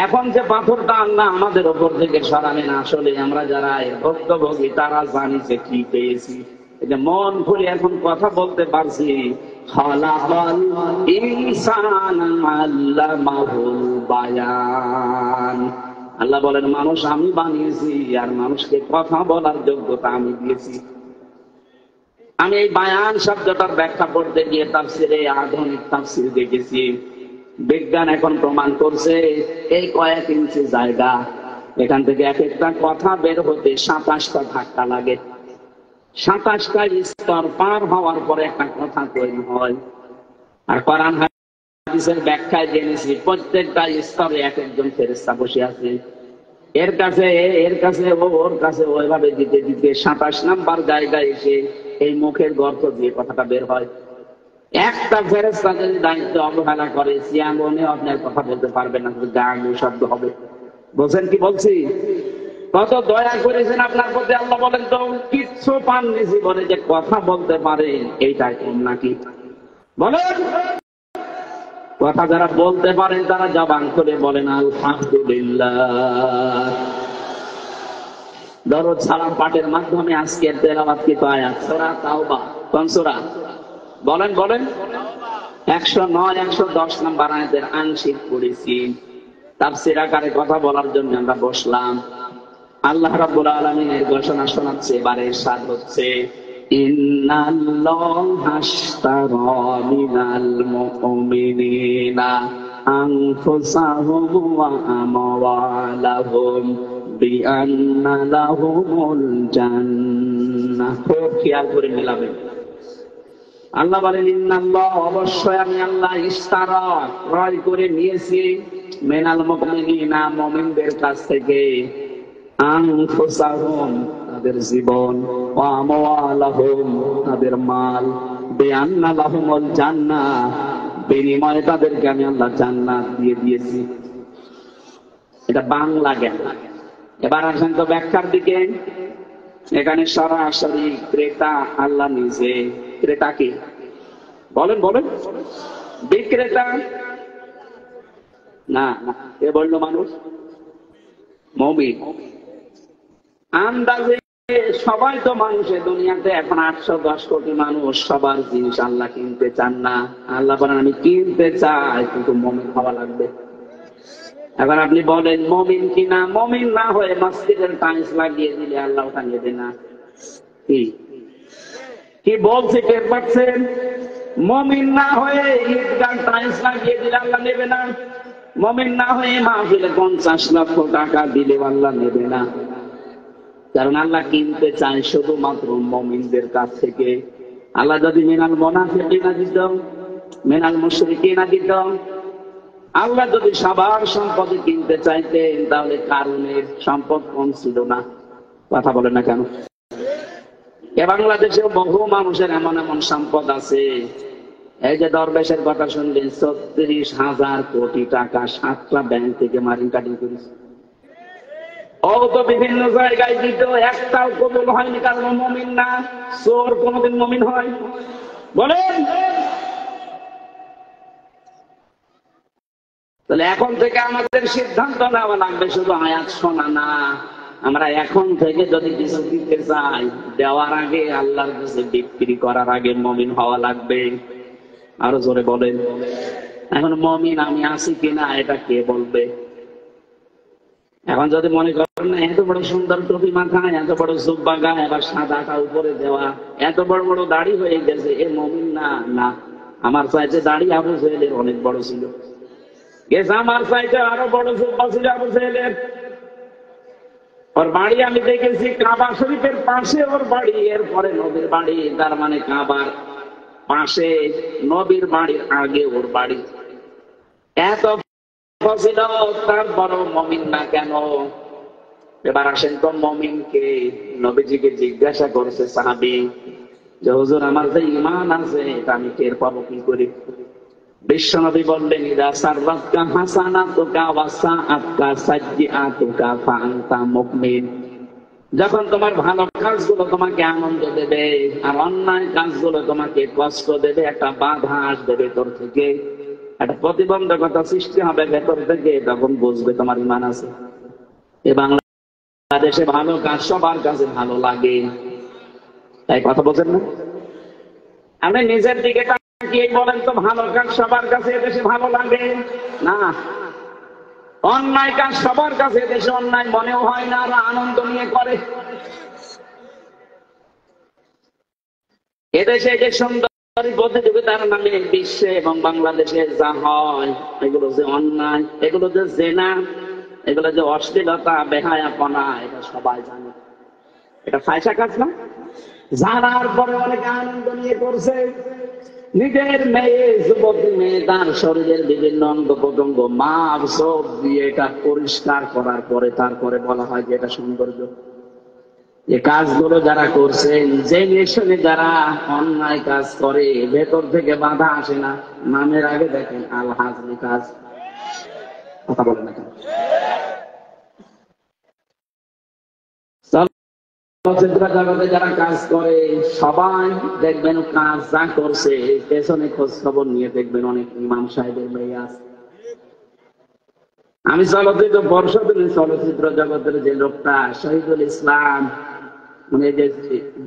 এখন যে পাথরটা আল্লাহ আমাদের ওপর থেকে সরাবেন, আসলে আমরা যারা ভুক্তভোগী তারা জানি যে কি পেয়েছি। এই যে মন খুলে এখন কথা বলতে পারছি, খালাকাল ইনসানা আল্লামাহুল বায়ান। আল্লাহ বলেন মানুষ আমি বানিয়েছি আর মানুষকে কথা বলার যোগ্যতা আমি দিয়েছি। আমি এই বায়ান শব্দটার ব্যাখ্যা করতে গিয়ে তাফসিরে আধুনিক তাফসির দেখেছি, বিজ্ঞান এখন প্রমাণ করছে এই কয়েক ইঞ্চি জায়গা, এখান থেকে এক একটা কথা বের হতে 27টা ধাক্কা লাগে। 27টা স্তর পার হওয়ার পরে একটা কথা তৈরি হয়। আর কোরআন হাদিসের ব্যাখ্যায় জেনেছি প্রত্যেকটা স্তরে এক একজন ফেরেশতা বসে আছে। এর কাছে ওর কাছে ওইভাবে দিতে দিতে 27 নাম্বার জায়গায় এসে এই মুখের গর্ত দিয়ে কথাটা বের হয়। একটা ফেরেশতা যদি দায়িত্ব অবহেলা করে সিয়াঙ্গনে আপনার কথা বলতে পারবে না, গাঙ্গু শব্দ হবে। বলছেন কি বলছি? কত দয়া করেছেন আপনার প্রতি আল্লাহ, বলেন তো কিচ্ছু পাননি জীবনে যে কথা বলতে পারেন, এইটাই কম নাকি? বলেন কথা যারা বলতে পারেন তারা জবান করে বলেন আলহামদুলিল্লাহ। দরুদ সালাম পাঠের মাধ্যমে আজকের তেলাওয়াতকৃত আয়াত সূরা তাওবা, কোন সূরা? বলেন বলেন 109 110 নম্বর আয়াতের আংশিক পড়েছি। তাফসীর আকারে কথা বলার জন্য আমরা বসলাম। আল্লাহ রাব্বুল আলামিনের ঘোষণা শোনাচ্ছে, এবারে ইরশাদ হচ্ছে ইন্নাল্লাহা আশতারা মিনাল মুমিনিনা আনফুসাহুম ওয়া আমওয়ালাহুম বিআন্না লাহুমুল জান্নাহ। খুব খেয়াল করে মিলাবেন। আল্লাহ বলেন ইন্নাল্লাহ, অবশ্যই আমি আল্লাহ, ইশতারা ক্রয় করে নিয়েছি, মিনাল মুমিনিনা মুমিনদের কাছ থেকে, আনফুসাহুম তাদের জীবন, ওয়া আমওয়ালাহুম তাদের মাল, বিআন্না লাহুমুল জান্নাহ বিনিময়ে তাদেরকে আমি আল্লাহ জান্নাত দিয়ে দিয়েছি। এটা বাংলা জ্ঞান। এবার আসেন তো ব্যাখ্যার দিকে। এখানে সরাসরি ক্রেতা আল্লাহ নিজে। ক্রেতা কি? বলেন বলেন। বিক্রেতা না, কে বললো? মানুষ মুমিন। আন্দাজে সবাই তো মানুষের দুনিয়াতে এখন 810 কোটি মানুষ, সবার জিনিস আল্লাহ কিনতে চান না। আল্লাহ বলেন আমি কিনতে চাই, কিন্তু মুমিন হওয়া লাগবে। এখন আপনি বলেন মুমিন কিনা, মুমিন না হয়ে মসজিদের টাইলস লাগিয়ে দিলে আল্লাহ ওটা নেবে না? কি কি বলছে টের পাচ্ছেন? মুমিন না হয়ে ঈদগাহ টাইলস লাগিয়ে দিলে আল্লাহ নেবে না। মুমিন না হয়ে মাহফিলে 50 লক্ষ টাকা দিলে আল্লাহ নেবে না। কারণ আল্লাহ কিনতে চায় শুধুমাত্র মুমিনদের কাছ থেকে। আল্লাহ যদি মিনাল মুনাফিকিনা দিত, মিনাল মুশরিকিনা দিত, আল্লাহ যদি সবার সম্পদ কিনতে চাইতেন, তাহলে কারুনের সম্পদ কম ছিল না। কথা বলে না কেন? এ বাংলাদেশে বহু মানুষের এমন এমন সম্পদ আছে। এই যে দরবেশের কথা শুনলেন, 36,000 কোটি টাকা 7টা ব্যাংক থেকে মারিন কাটিং করেছে। ও তো বিভিন্ন জায়গায় দিত, একটাও কবুল হয়নি, কারণ মুমিন না। চোর কোনদিন মুমিন হয়? বলেন। তাহলে এখন থেকে আমাদের সিদ্ধান্ত নেওয়া লাগবে, শুধু আয়াত শোনা না। আমরা এখন থেকে যদি কিছু দিতে চাই, দেওয়ার আগে আল্লাহর কাছে বিক্রি করার আগে মুমিন হওয়া লাগবে। আরো জোরে বলেন। এখন মুমিন আমি আছি কিনা এটা কে বলবে? এখন যদি মনে করেন না, এত বড় সুন্দর টুপি মাথায়, এত বড় জুব্বা গায়ে, আবার সাদাটা উপরে দেওয়া, এত বড় বড় দাড়ি হয়ে গেছে, এ মুমিন না। না, আমার চাইতে দাড়ি আবু জাহেলের অনেক বড় ছিল। আমার চাইতে আরো বড় জুব্বা ছিল আবু জাহেলের। ওর বাড়ি আমি দেখেছি কাবা শরীফের পাশে ওর বাড়ি, এরপরে নবীর বাড়ি। তার মানে কাবার পাশে, নবীর বাড়ির আগে ওর বাড়ি। এত তার বড় মুমিন না কেন? এবার আসেন তো মুমিনকে। নবীজিকে জিজ্ঞাসা করছে সাহাবী যে হুজুর, আমার যে ঈমান আছে এটা আমি টের পাবো কি করে? বিশ্বনবী বললেন, ইদা সাররাতকা হাসানাতুকা ওয়া সাআতকা সাইয়্যাতুকা ফাআনতা মুমিন। যখন তোমার ভালো কাজগুলো তোমাকে আনন্দ দেবে আর অন্যায় কাজগুলো তোমাকে কষ্ট দেবে, একটা বাধা আসবে ভেতর থেকে, একটা প্রতিবন্ধকতা সৃষ্টি হবে ভেতর থেকে, তখন বুঝবে তোমার ঈমান আছে। এ বাংলাদেশে ভালো কাজ সবার কাছে ভালো লাগে, তাই কথা বলছেন না? আপনি নিজের দিকে তাকিয়ে বলেন তো, ভালো কাজ সবার কাছে এদেশে ভালো লাগে না? অন্যায় কাজ সবার কাছে এদেশে অন্যায় মনেও হয় না, আর আনন্দ নিয়ে করে। এদেশে যে সুন্দর প্রতিযোগিতার নামে বিশ্বে এবং বাংলাদেশে যা হয়, এগুলো যে অন্যায়, এগুলো যে জেনা, এগুলো যে অশ্লীলতা, বেহায়াপনা, এটা সবাই জানে। এটা ফায়সা কাজ না? জানার পরে অনেকে আনন্দ নিয়ে করছে। নিজের মেয়ে, যুবতী মেয়ে, তার শরীরের বিভিন্ন অঙ্গ প্রত্যঙ্গ মাপ সব দিয়ে এটা পরিষ্কার করার পরে তারপরে বলা হয় যে এটা সৌন্দর্য। যে কাজগুলো যারা করছেন, যে মিশনে যারা অন্যায় কাজ করে, ভেতর থেকে বাধা আসে না। নামের আগে দেখেন আল হাজমি কাজ। কথা বলেন না কেন? চলচ্চিত্র জগতে যারা কাজ করে সবাই দেখবেন কাজ যা করছে পেছনে খোঁজ খবর নিয়ে দেখবেন অনেক ইমাম সাহেবের মেয়ে আছে। আমি চলচ্চিত্র পর্ষদের চলচ্চিত্র জগতের যে লোকটা শহীদুল ইসলাম, মানে যে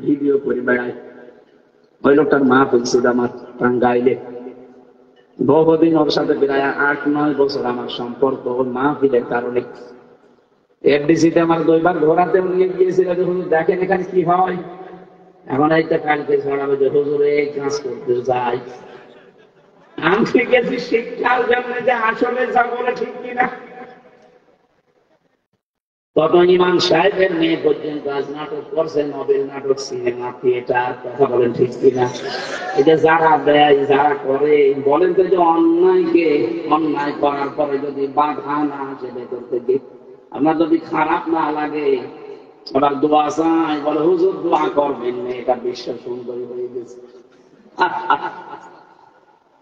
ভিডিও করে বেড়ায়, ওই লোকটার মা বলছিল আমার টাঙ্গাইলে। বহুদিন ওর সাথে প্রায় 8-9 বছর আমার সম্পর্ক, ওর মা ফিলের কারণে। এফডিসিতে আমার 2বার ঘোরাতে নিয়ে গিয়েছিল যে হুজুর দেখেন এখানে কি হয়। এখন এইটা কালকে ছড়াবে যে হুজুর এই কাজ করতে যাই। আমি গেছি শিক্ষার জন্য, যে আসলে যা বলে ঠিক কিনা। তত ইমাম সাহেবের মেয়ে পর্যন্ত আজ নাটক করছে, নবেল নাটক, সিনেমা, থিয়েটার। কথা বলেন ঠিক কিনা? এটা যারা দেয়, যারা করে, বলেন তো যে অন্যায়কে অন্যায় করার পরে যদি বাধা না আসে ভেতর থেকে, আপনার যদি খারাপ না লাগে, আবার দোয়া চাই, বলে হুজুর দোয়া করবেন, এটা বিশ্ব সুন্দরী হয়ে গেছে।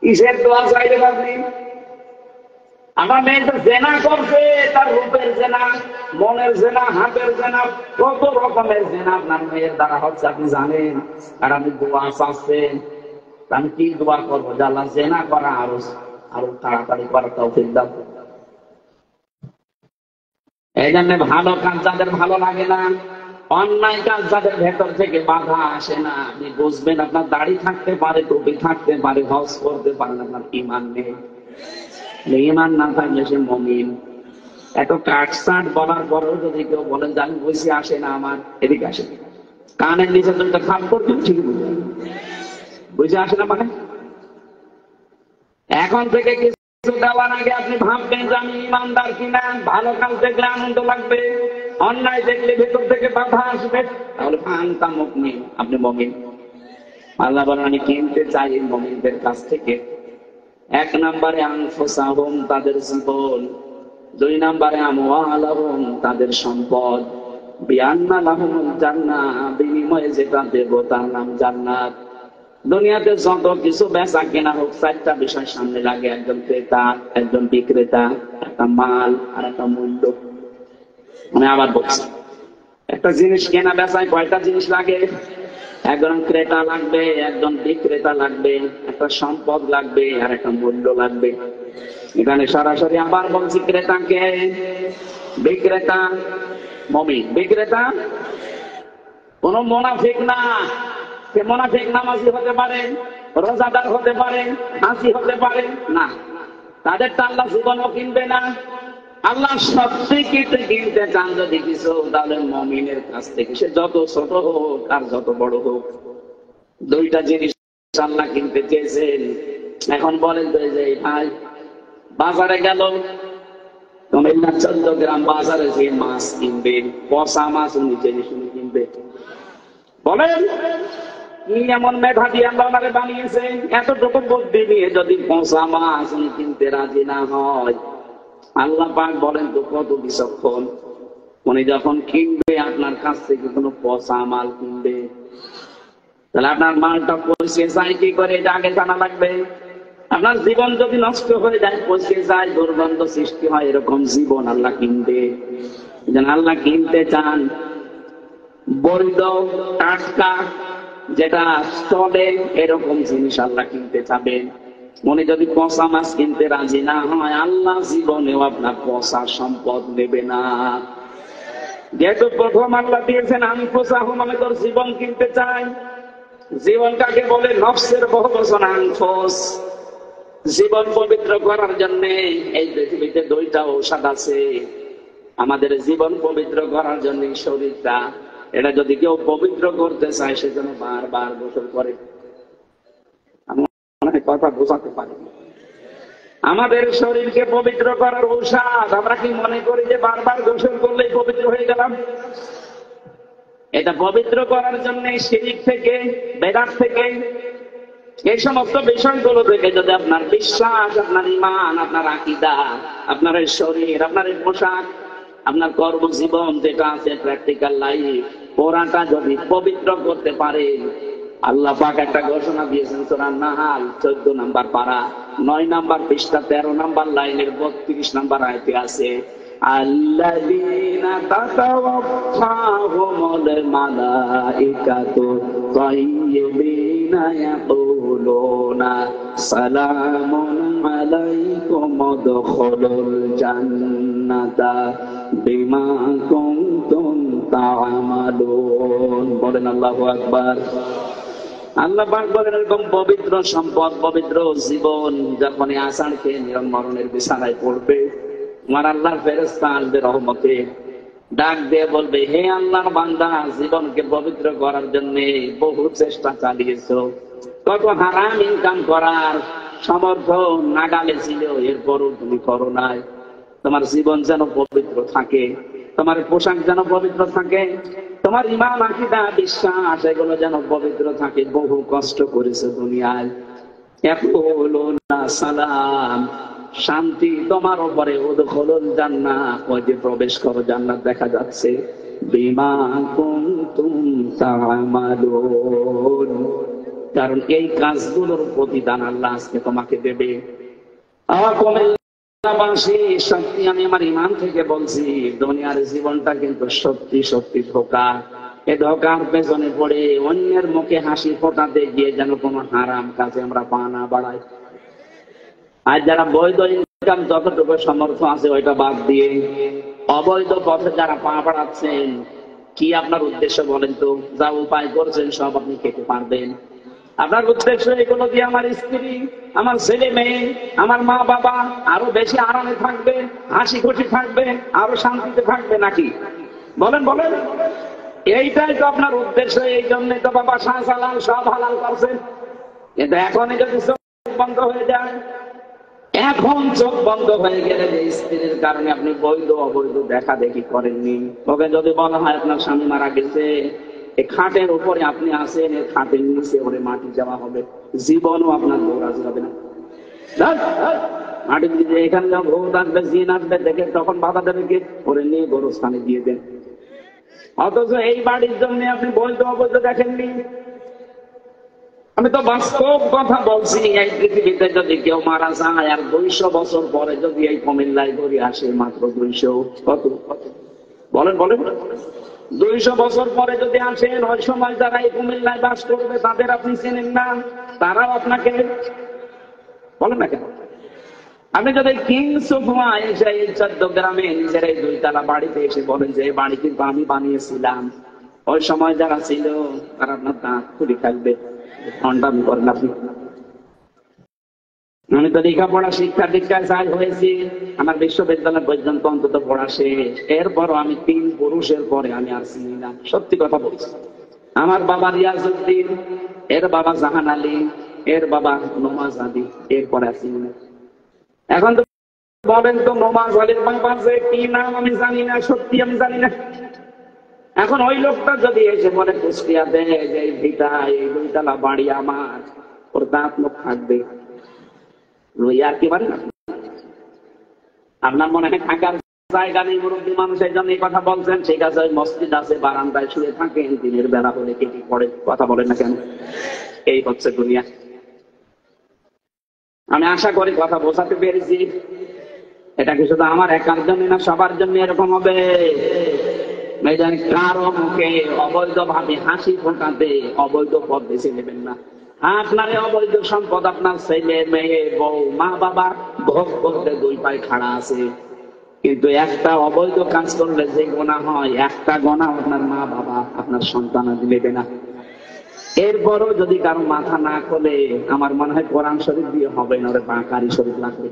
কিসের দোয়া চাইলেন আপনি? আমার মেয়ে তো জেনা করছে, তার রূপের জেনা, মনের জেনা, হাতের জেনা, কত রকমের জেনা আপনার মেয়ের দ্বারা হচ্ছে আপনি জানেন। আর আপনি দোয়া চাচ্ছেন, আমি কি দোয়া করবো? যে আল্লাহ জেনা করা আরো আরো তাড়াতাড়ি করার তৌফিক দাও। এই জন্য ভালো কাজ যাদের ভালো লাগে না, অন্যায় কাজ যাদের ভেতর থেকে বাধা আসে না, আপনি বুঝবেন আপনার দাড়ি থাকতে পারে, টুপি থাকতে পারে, হজ করতে পারেন, আপনার ইমান নেই। ইমান না থাকলে সে মুমিন। এত কাটসাট বলার পরেও যদি কেউ বলেন যে আমি বুঝি আসে না আমার, এদিকে আসে, কানের নিচে দুইটা খাপ করবেন, ঠিক বুঝে আসে না মানে। এখন থেকে কিছু দেওয়ার আগে আপনি ভাববেন যে আমি ইমানদার কিনা। ভালো কাজ দেখলে আনন্দ লাগবে, অন্যায় দেখলে ভেতর থেকে বাধা আসবে, তাহলে আনতা মুমিন, আপনি মুমিন। আল্লাহ বলেন আমি কিনতে চাই এই মুমিনদের কাছ থেকে 1 নম্বরে আনফুসাহুম, তাদের জীবন, 2 নম্বরে আমওয়ালাহুম, তাদের সম্পদ, বিআন্না লাহুমুল জান্নাহ, বিনিময়ে যেটা দেব তার নাম জান্নাত। দুনিয়াতে যত কিছু বেচা কেনা হোক, 4টা বিষয় সামনে লাগে, একজন ক্রেতা, একজন বিক্রেতা, একটা মাল আর একটা মূল্য। আমি আবার বলছি, একটা জিনিস কেনা বেচায় কয়টা জিনিস লাগে? একজন ক্রেতা লাগবে, একজন বিক্রেতা লাগবে, একটা সম্পদ লাগবে আর একটা মূল্য লাগবে। এখানে সরাসরি আবার বলছি, ক্রেতাকে, বিক্রেতা মুমিন, বিক্রেতা কোন মুনাফিক না। সে মুনাফিক নামাজি হতে পারে, রোজাদার হতে পারে, হাসি হতে পারে না, তাদের আল্লাহ জীবনও কিনবে না। আল্লাহ সত্যি কিনতে চান যদি কিছু, তাহলে মুমিনের কাছ থেকে, সে যত ছোট হোক আর যত বড় হোক। 2টা জিনিস আল্লাহ কিনতে চেয়েছেন। এখন বলেন তো, যে ভাই বাজারে গেল, কুমিল্লা 14 গ্রাম বাজারে যে মাছ কিনবে, পচা মাছ উনি জেনে শুনে কিনবে? বলেন কি এমন মেধাবী আল্লাহ ওনারে বানিয়েছে? এতটুকু বুদ্ধি নিয়ে যদি পচা মাছ উনি কিনতে রাজি না হয়, আল্লাহ পাক বলেন তো কত বিচক্ষণ। উনি যখন কিনবে আপনার কাছ থেকে কোনো পচা মাল কিনবে, তাহলে আপনার মালটা পচে যায় কি করে, এটা আগে জানা লাগবে। আপনার জীবন যদি নষ্ট হয়ে যায়, পচে যায়, দুর্গন্ধ সৃষ্টি হয়, এরকম জীবন আল্লাহ কিনবে। যেন আল্লাহ কিনতে চান বৈধ, টাটকা, যেটা চলে, এরকম জিনিস আল্লাহ কিনতে চাবেন। উনি যদি পচা মাছ কিনতে রাজি না হয়, আল্লাহ জীবনেও আপনার পচা সম্পদ নেবে না। যেহেতু প্রথম আল্লাহ দিয়েছেন আনফুসাহুম, আমি তোর জীবন কিনতে চাই। জীবন কাকে বলে? নফসের বহুবচন আনফুস। জীবন পবিত্র করার জন্য এই পৃথিবীতে 2টা ঔষধ আছে। আমাদের জীবন পবিত্র করার জন্য শরীরটা, এটা যদি কেউ পবিত্র করতে চায়, সেজন্য বারবার গোসল করে। আমি কথা বোঝাতে পারি, আমাদের শরীরকে পবিত্র করার ঔষধ। আমরা কি মনে করি যে বারবার গোসল করলেই পবিত্র হয়ে গেলাম? এটা পবিত্র করার জন্য শিরক থেকে, বেদাত থেকে, এই সমস্ত বিষয়গুলো থেকে যদি আপনার বিশ্বাস, আপনার ঈমান, আপনার আকীদা, আপনার শরীর, আপনার পোশাক, আপনার কর্মজীবন যেটা আছে, প্র্যাকটিক্যাল লাইফ, পুরাটা যদি পবিত্র করতে পারে, আল্লাহ পাক একটা ঘোষণা দিয়েছেন সূরা নাহাল 14 নম্বর পারা 9 নম্বর পৃষ্ঠা 13 নম্বর লাইনের 32 নম্বর আয়াতে আছে, আল্লাযীনা তাতাওয়াফাহুমুল মালাইকাতু তাইয়্যিবিনা ইয়াকুলুনা সালামুন আলাইকুম উদখুলুল জান্নাতা বিমা কুনতুম তা'মালুন। বলেন আল্লাহু আকবার। আল্লাহ পাক বলেন, এরকম পবিত্র সম্পদ, পবিত্র জীবন যখন আষাঢ় খেয়ে নিয়ম মরণের বিছানায় পড়বে, আমার আল্লাহর ফেরেশতা আসবে রহমতে, ডাক দিয়ে বলবে, হে আল্লাহর বান্দা, জীবনকে পবিত্র করার জন্য বহু চেষ্টা চালিয়েছো, কত হারাম ইনকাম করার সমর্থ নাগালে ছিল, এরপরও তুমি করো নাই। তোমার জীবন যেন পবিত্র থাকে, তোমার পোশাক যেন পবিত্র থাকে, তোমার ঈমান, আকীদা, বিশ্বাস, এগুলো যেন পবিত্র থাকে। বহু কষ্ট করেছে দুনিয়ায়। ইয়াকুলুনা সালাম, শান্তি তোমার উপরে, উদখুলুল জান্নাহ, ওই যে প্রবেশ করো জান্নাত দেখা যাচ্ছে, বিমা কুনতুম তা'মালুন, কারণ এই কাজগুলোর প্রতিদান আল্লাহ আজকে তোমাকে দেবে। সত্যি আমি আমার ঈমান থেকে বলছি, দুনিয়ার জীবনটা কিন্তু সত্যি সত্যি ধোঁকা। এই ধোঁকার পেছনে পড়ে অন্যের মুখে হাসি ফোটাতে গিয়ে যেন কোনো হারাম কাজে আমরা পা না বাড়াই। আর যারা বৈধ ইনকাম যতটুকু সমর্থ আছে ওইটা বাদ দিয়ে অবৈধ পথে যারা পা বাড়াচ্ছেন, কি আপনার উদ্দেশ্য বলেন তো? যা উপায় করছেন সব আপনি খেতে পারবেন। আপনার উদ্দেশ্য এগুলো দিয়ে আমার স্ত্রী, আমার ছেলে মেয়ে, আমার মা বাবা আরো বেশি আরামে থাকবে, হাসি খুশি থাকবে, আরো শান্তিতে থাকবে নাকি? বলেন বলেন। এইটাই তো আপনার উদ্দেশ্য। এই জন্যই তো বাবা শাহজালাল সব হালাল করছেন। কিন্তু এখনই যদি চোখ বন্ধ হয়ে যায়, এখন চোখ বন্ধ হয়ে গেলে যে স্ত্রীর কারণে আপনি বৈধ অবৈধ দেখা দেখি করেননি, তবে যদি বলা হয় আপনার স্বামী মারা গেছে, এই খাটের উপরে আপনি আসেন, এই খাটের নিচে ওরে মাটি দেওয়া হবে, জীবনও আপনার দৌড়াতে হবে না। মাটি দিয়ে এখানে যখন ভূত আসবে, জিন আসবে, দেখে তখন বাধা দেবে কে? ওরে নিয়ে গোরস্থানে দিয়ে দেন। অথচ এই বাড়ির জন্য আপনি বৈধ অবৈধ দেখেননি। আমি তো বাস্তব কথা বলছি। এই পৃথিবীতে যদি কেউ মারা যায় আর 200 বছর পরে যদি এই কুমিল্লায় ঘুরে আসে, মাত্র 200, কত বলেন বলেন, 200 বছর পরে যদি আসেন, ওই সময় যারা এই কুমিল্লায় বাস করবে তাদের আপনি চেনেন না, তারাও আপনাকে বলেন না কেন? আপনি যদি কিংসুফা এসে এই 14 গ্রামে নিজের এই 2 তলা বাড়িতে এসে বলেন যে এই বাড়ি কিন্তু আমি বানিয়েছিলাম, ওই সময় যারা ছিল তারা আপনার দাঁত খুলে থাকবে। আমি করেন আপনি। আমি তো লেখাপড়া শিক্ষা দীক্ষায় যাই হয়েছি, আমার বিশ্ববিদ্যালয় পর্যন্ত অন্তত পড়া শেষ। এরপরও আমি 3 পুরুষের পরে আমি আর চিনি না, সত্যি কথা বলছি। আমার বাবা রিয়াজউদ্দিন, এর বাবা জাহান আলী, এর বাবা নমাজ আলী, এরপরে আর চিনি না। এখন তো বলেন তো নমাজ আলীর বাবা যে কি নাম আমি জানি না, সত্যি আমি জানি না। এখন ওই লোকটা যদি এসে বলে কুষ্টিয়া দেয় যে এই ভিটা এই 2 তলা বাড়ি আমার, ওর দাঁত মুখ থাকবে, আর কি পারেন আপনার মনে হয় থাকার জায়গা নেই, মুরব্বী মানুষ এই জন্য এই কথা বলছেন। ঠিক আছে, ওই মসজিদ আছে, বারান্দায় শুয়ে থাকেন, দিনের বেলা হলে কেটে পড়ে, কথা বলেন না কেন? এই হচ্ছে দুনিয়া। আমি আশা করি কথা বোঝাতে পেরেছি। এটা কি শুধু আমার একার জন্য না, সবার জন্য এরকম হবে। কারো মুখে অবৈধ ভাবে হাসি ফোটাতে অবৈধ পথ বেছে নেবেন না। আপনার অবৈধ সম্পদ আপনার ছেলে মেয়ে বউ মা বাবা ভোগ করতে 2 পায়ে খাড়া আছে, কিন্তু একটা অবৈধ কাজ করলে যে গোনা হয়, একটা গোনা আপনার মা বাবা আপনার সন্তান নেবে না। এরপরও যদি কারো মাথা না খোলে, আমার মনে হয় কোরআন শরীফ দিয়ে হবে না, ওরে বাঁকারি শরীফ লাগবে।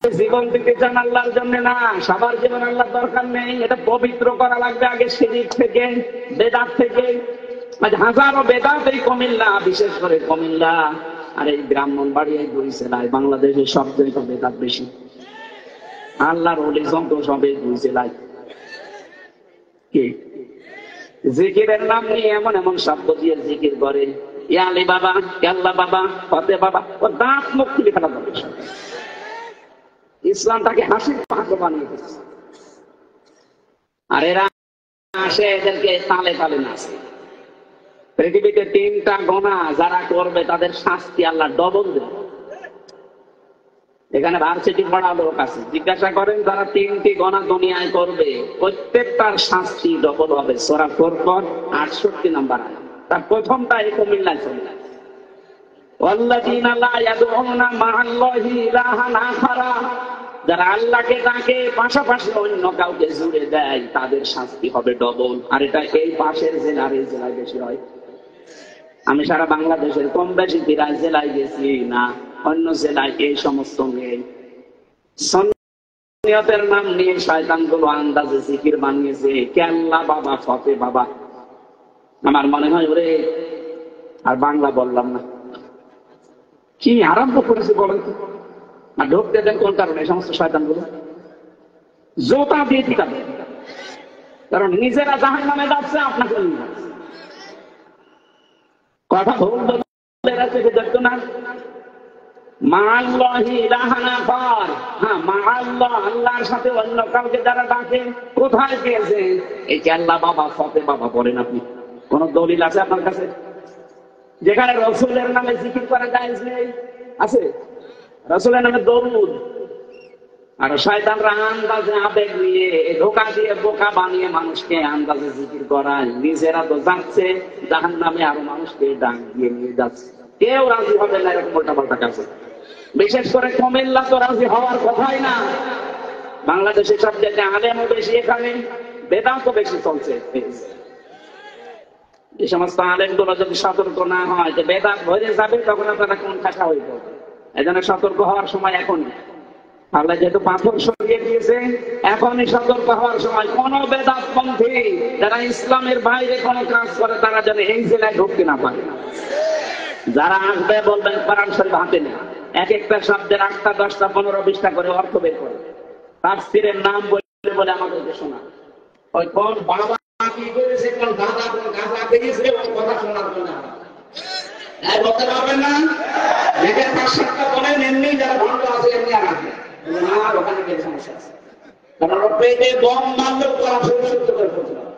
জীবন দিতে চান আল্লাহর জন্য না, সবার জীবন আল্লাহর দরকার নেই। এটা পবিত্র করা লাগবে আগে শিরক থেকে, বেদাত থেকে। হাজারো বেদাত এই কুমিল্লা, বিশেষ করে কুমিল্লা আর এই ব্রাহ্মণবাড়ি, এই 2 জেলায় বাংলাদেশের সবচেয়ে বেদাত বেশি। আল্লাহর ওলি যত সবে 2 জেলায়। কি জিকিরের নাম নিয়ে এমন এমন শব্দ দিয়ে জিকির করে, ইয়া আলী বাবা, আল্লাহ বাবা, ফতে বাবা, ও দাঁত মুখ খুলে ফেলা যাবে। ইসলামটাকে হাসির পাত্র বানিয়ে দিচ্ছে। আর এরা আসে, এদেরকে তালে তালে নাচে। পৃথিবীতে 3টা গোনা যারা করবে তাদের শাস্তি আল্লাহ ডবল দেবে। এখানে ভার্সিটি পড়া লোক আছে, জিজ্ঞাসা করেন যারা 3টি গোনা দুনিয়ায় করবে প্রত্যেকটার শাস্তি ডবল হবে। সূরা ফুরকান 68 নম্বর আয়াত। তার প্রথমটা এই কুমিল্লায় চলে যায়, ওয়াল্লাযীনা লা ইয়াদউনা মা'আল্লাহি ইলাহান আখারা, যারা আল্লাহকে ডাকে পাশাপাশি অন্য কাউকে জুড়ে দেয় তাদের শাস্তি হবে ডবল। আর এটা এই পাশের জেলার এই জেলায় বেশি হয়। আমি সারা বাংলাদেশের কম বেশি প্রায় জেলায় গেছি, না অন্য জেলায় এই সমস্ত নেই। সুন্নিয়তের নাম নিয়ে শয়তানগুলো আন্দাজে জিকির বানিয়েছে, কে আল্লাহ বাবা, ফতে বাবা। আমার মনে হয় ওরে আর বাংলা বললাম না, কি আরম্ভ করেছে বলেন তো। আর ঢুকতে দেন কোন কারণে? এই সমস্ত শয়তানগুলো জোতা দিয়ে ঠিকাবে, কারণ নিজেরা জাহান্নামে যাচ্ছে, আপনাকে নিয়ে যাচ্ছে। কথা ভুল বলে রাখতে দেখতো না। মা'আল্লাহি ইলাহান আখার, হ্যাঁ মা'আল্লাহ, আল্লাহর সাথে অন্য কাউকে যারা ডাকে, কোথায় গিয়েছে? এই যে আল্লাহ বাবা, ফতে বাবা বলেন আপনি, কোন দলিল আছে আপনার কাছে যেখানে রাসূলের নামে জিকির করা জায়েজ নেই? আছে? রাসূলের নামে দরুদ। আর শয়তানরা আন্দাজে আবেগ নিয়ে ধোঁকা দিয়ে বোকা বানিয়ে মানুষকে আন্দাজে জিকির করায়, নিজেরা তো যাচ্ছে জাহান্নামে, আরো মানুষকে ডাক দিয়ে নিয়ে যাচ্ছে। কেউ রাজি হবে না এরকম উল্টাপাল্টা কাজে। বিশেষ করে কুমিল্লা তো রাজি হওয়ার কথাই না। বাংলাদেশের সাবজেক্টে আলেমও বেশি, এখানে বেদান্ত বেশি চলছে। এই সমস্ত আলেমগুলো যদি সতর্ক না হয় যে বেদাত ভরে যাবে, তখন আপনারা কোন খাসা হয়ে যাবে। এই জন্য সতর্ক হওয়ার সময় এখনই। আল্লাহ যেহেতু পাথর সরিয়ে দিয়েছে, এখনই সতর্ক হওয়ার সময়। কোন বেদাতপন্থী যারা ইসলামের বাইরে কোন কাজ করে তারা যেন এই জেলায় ঢুকতে না পারে। যারা আসবে বলবেন কোরআন শরীফ হাতে নেই, এক একটা শব্দের 8টা 10টা 15 20টা করে অর্থ বের করে তাফসীরের নাম বলে বলে আমাদেরকে শোনা। ওই কোন বাবা কি করেছে, কোন দাদা কোন গাধা বেরিয়েছে, ওই কথা শোনার জন্য এই বলতে পারবেন না। এদের 5-7টা বলেন, এমনি যারা ভণ্ড আছে এমনি আর আসবে না, ওখানে গিয়ে সমস্যা আছে। কারণ পেটে বম মারলে কোরআন শরীফ শুদ্ধ করে ফেলতে হবে।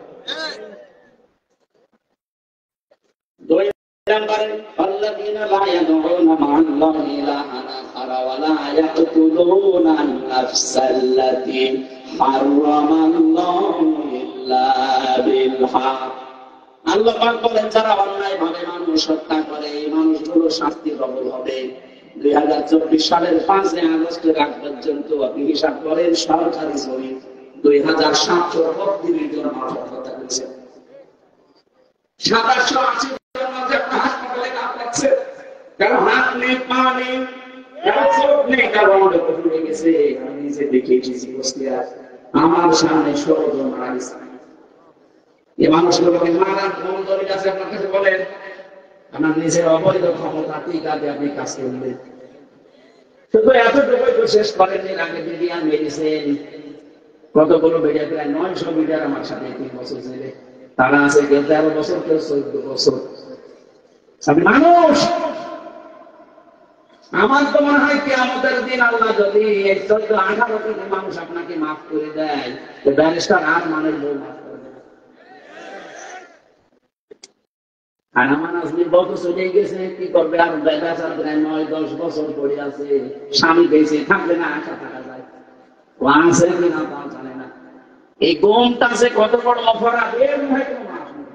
الذين لا يدعون مع الله إلها آخر ولا يقتلون النفس التي حرم الله إلا بالحق। আল্লাহ পাক বলেন, যারা অন্যায়ভাবে মানুষ হত্যা করে এই মানুষগুলো শাস্তি কবুল হবে। 2024 সালের 5 আগস্টের আগ পর্যন্ত আপনি হিসাব করেন, সরকারি জমি 2732 জন মানুষ হত্যা করেছে। 2780 জন মধ্যে হাসপাতালে কাজ লাগছে, কারো হাত নেই, পা নেই, কারো চোখ নেই, কারো অঙ্গ পুড়ে গেছে। আমি নিজে দেখে এসেছি কুষ্টিয়া, আমার সামনে 16 জন মারা গেছে। এই মানুষগুলোকে মারার কোন দলিল আছে আপনার কাছে বলেন? আমার নিজের অবৈধ ক্ষমতা ঠিক আছে, আপনি কাজ করবেন। শুধু এতটুকুই তো শেষ করেন। এর আগে মিডিয়ান মেডিসিন কতগুলো বেড়ে, প্রায় 900 মিডিয়ার আমার সাথে 3 বছর ছেলে, তারা আছে কেউ 13 বছর, কেউ 14 বছর। আমি মানুষ, আমার তো মনে হয় কি আমাদের দিন আল্লাহ যদি এই 14-18 কোটি মানুষ আপনাকে মাফ করে দেয়, তো ব্যারিস্টার আর মানুষ বউ মাফ করে দেয়। আর আমার আজমির বউ তো চলে গেছে, কি করবে? আর বেচার প্রায় 9-10 বছর পড়ে আছে, স্বামী বেঁচে থাকলে না আশা থাকা যায়, ও আছে কিনা তাও জানে না। এই গমটা আছে কত বড় অপরাধ, এর মধ্যে কোনো মাফ নেই।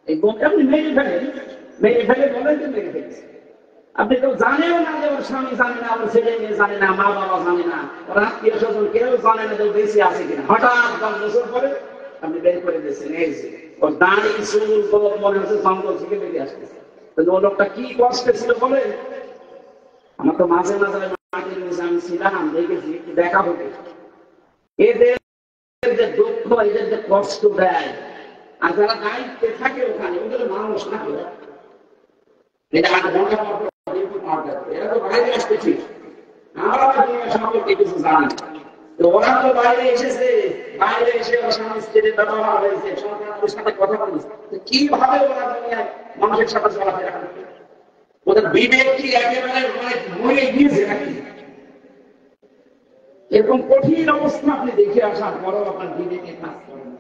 এই গমটা আপনি মেরে ফেলেন, মেরে ফেলে বলেন যে মেরে ফেলেছে। আপনি তো জানেও না যে ওর স্বামী জানে না, ওর ছেলে মেয়ে জানে না, মা বাবা জানে না, ওর আত্মীয় স্বজন কেউ জানে না যে বেঁচে আছে কিনা। হঠাৎ 10 বছর পরে আপনি বের করে দিয়েছেন, এই যে ওর দাঁড়ি চুল মনে হচ্ছে জঙ্গল থেকে বেরিয়ে আসতেছে। ও লোকটা কি কষ্টে ছিল বলে। আমার তো মাঝে মাঝে মাটির নিচে আমি ছিলাম, দেখেছি, একটু দেখা হতো। এদের যে দুঃখ, এদের যে কষ্ট দেয়, আর যারা দায়িত্বে থাকে ওখানে, ওদের মানুষ না করে এটা এরা তো বাইরে আসতে ঠিক, আমরা সম্পর্কে কিছু জানি। তো ওরা তো বাইরে এসেছে, বাইরে এসে ওর স্বামী স্ত্রীর ব্যবহার হয়েছে, সন্তানদের সাথে কথা বলেছে, কিভাবে ওরা দুনিয়ায় মানুষের সাথে চলাফেরা করবে? ওদের বিবেক কি একেবারে মরে গিয়েছে নাকি? এরকম কঠিন অবস্থা আপনি দেখে আসার পরও আপনার বিবেকে কাজ করে না।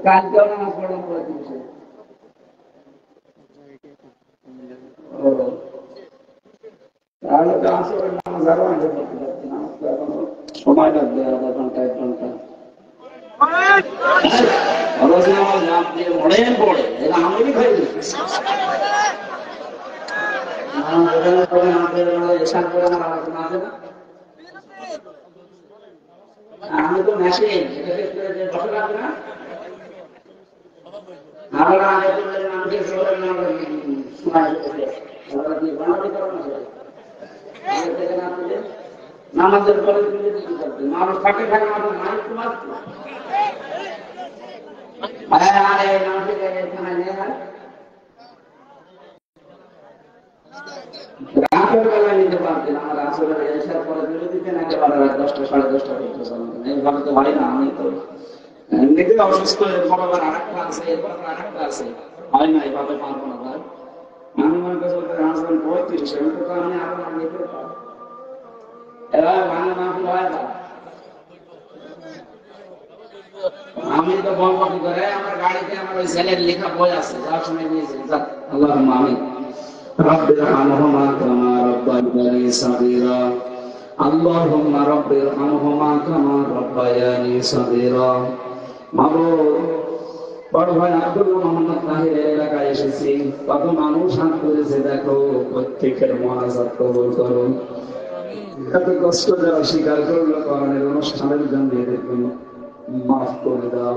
কালকেও নামাজ পড়লাম পরে দিয়েছে। তাহলে তো আসলে নামাজ আরো আগে পড়তে পারছি, নামাজ তো এখনো সময় লাগবে, আধা ঘন্টা 1 ঘন্টা। রোজ নামাজ নাম দিয়ে মনে পড়ে, এটা আমি খাই দিচ্ছি। আমি তো মেশিন বসে রাখবে না, আমরা নামাজের পরে মানুষ থাকে থাকে রাতের বেলায় নিতে পারতেন, আমার আসলে এসার পরে তুলে দিতেন একেবারে 10টা 10:30 পর্যন্ত। এইভাবে তো হয় না। আমি তো নিজে অসুস্থ, বরাবর আরেকটা আছে, এরপর আরেকটা আছে, হয় না, এইভাবে পারবো না ভাই। আমি মনে করছি হাসবেন্ড 35, আমি তো আমি আরো না নিতে পারবো। এবার ভাঙা মাফি হয় না, আমি তো বলবি করে আমার গাড়িতে আমার ওই ছেলের লেখা বই আছে, যা শুনে নিয়েছি। আল্লাহুম্মা আমিন। রব্বিরহামহুমা কামা রাব্বায়ানি সাগীরা। আল্লাহুম্মা রব্বিরহামহুমা কামা রাব্বায়ানি সাগীরা। মাবুদ, বড় ভাই আব্দুল্লাহ মোহাম্মদ তাহিরের এলাকায় এসেছি, কত মানুষ হাত করেছে দেখো, প্রত্যেকের মোনাজাত কবুল করো। এত কষ্ট যারা স্বীকার করলো করণের অনুষ্ঠানের জন্য এদেরকে মাফ করে দাও।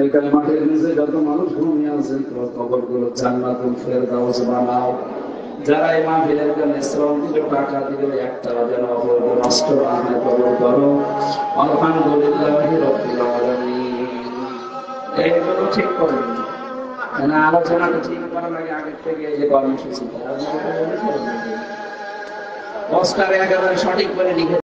এখানে মাঠের নিচে যত মানুষ ঘুমিয়ে আছে কবর গুলো জান্নাতুল ফেরদাউস বানাও। যারা এই মাহফিলের জন্য শ্রম দিল, টাকা দিল, একটাও যেন অবৈধ নষ্ট না কবর করো। আলহামদুলিল্লাহি রাব্বিল আলামিন। এইগুলো ঠিক করবেন না, আলোচনাটা ঠিক করার আগে আগের থেকে এই যে কর্মসূচি পোস্টারে একেবারে সঠিক করে লিখে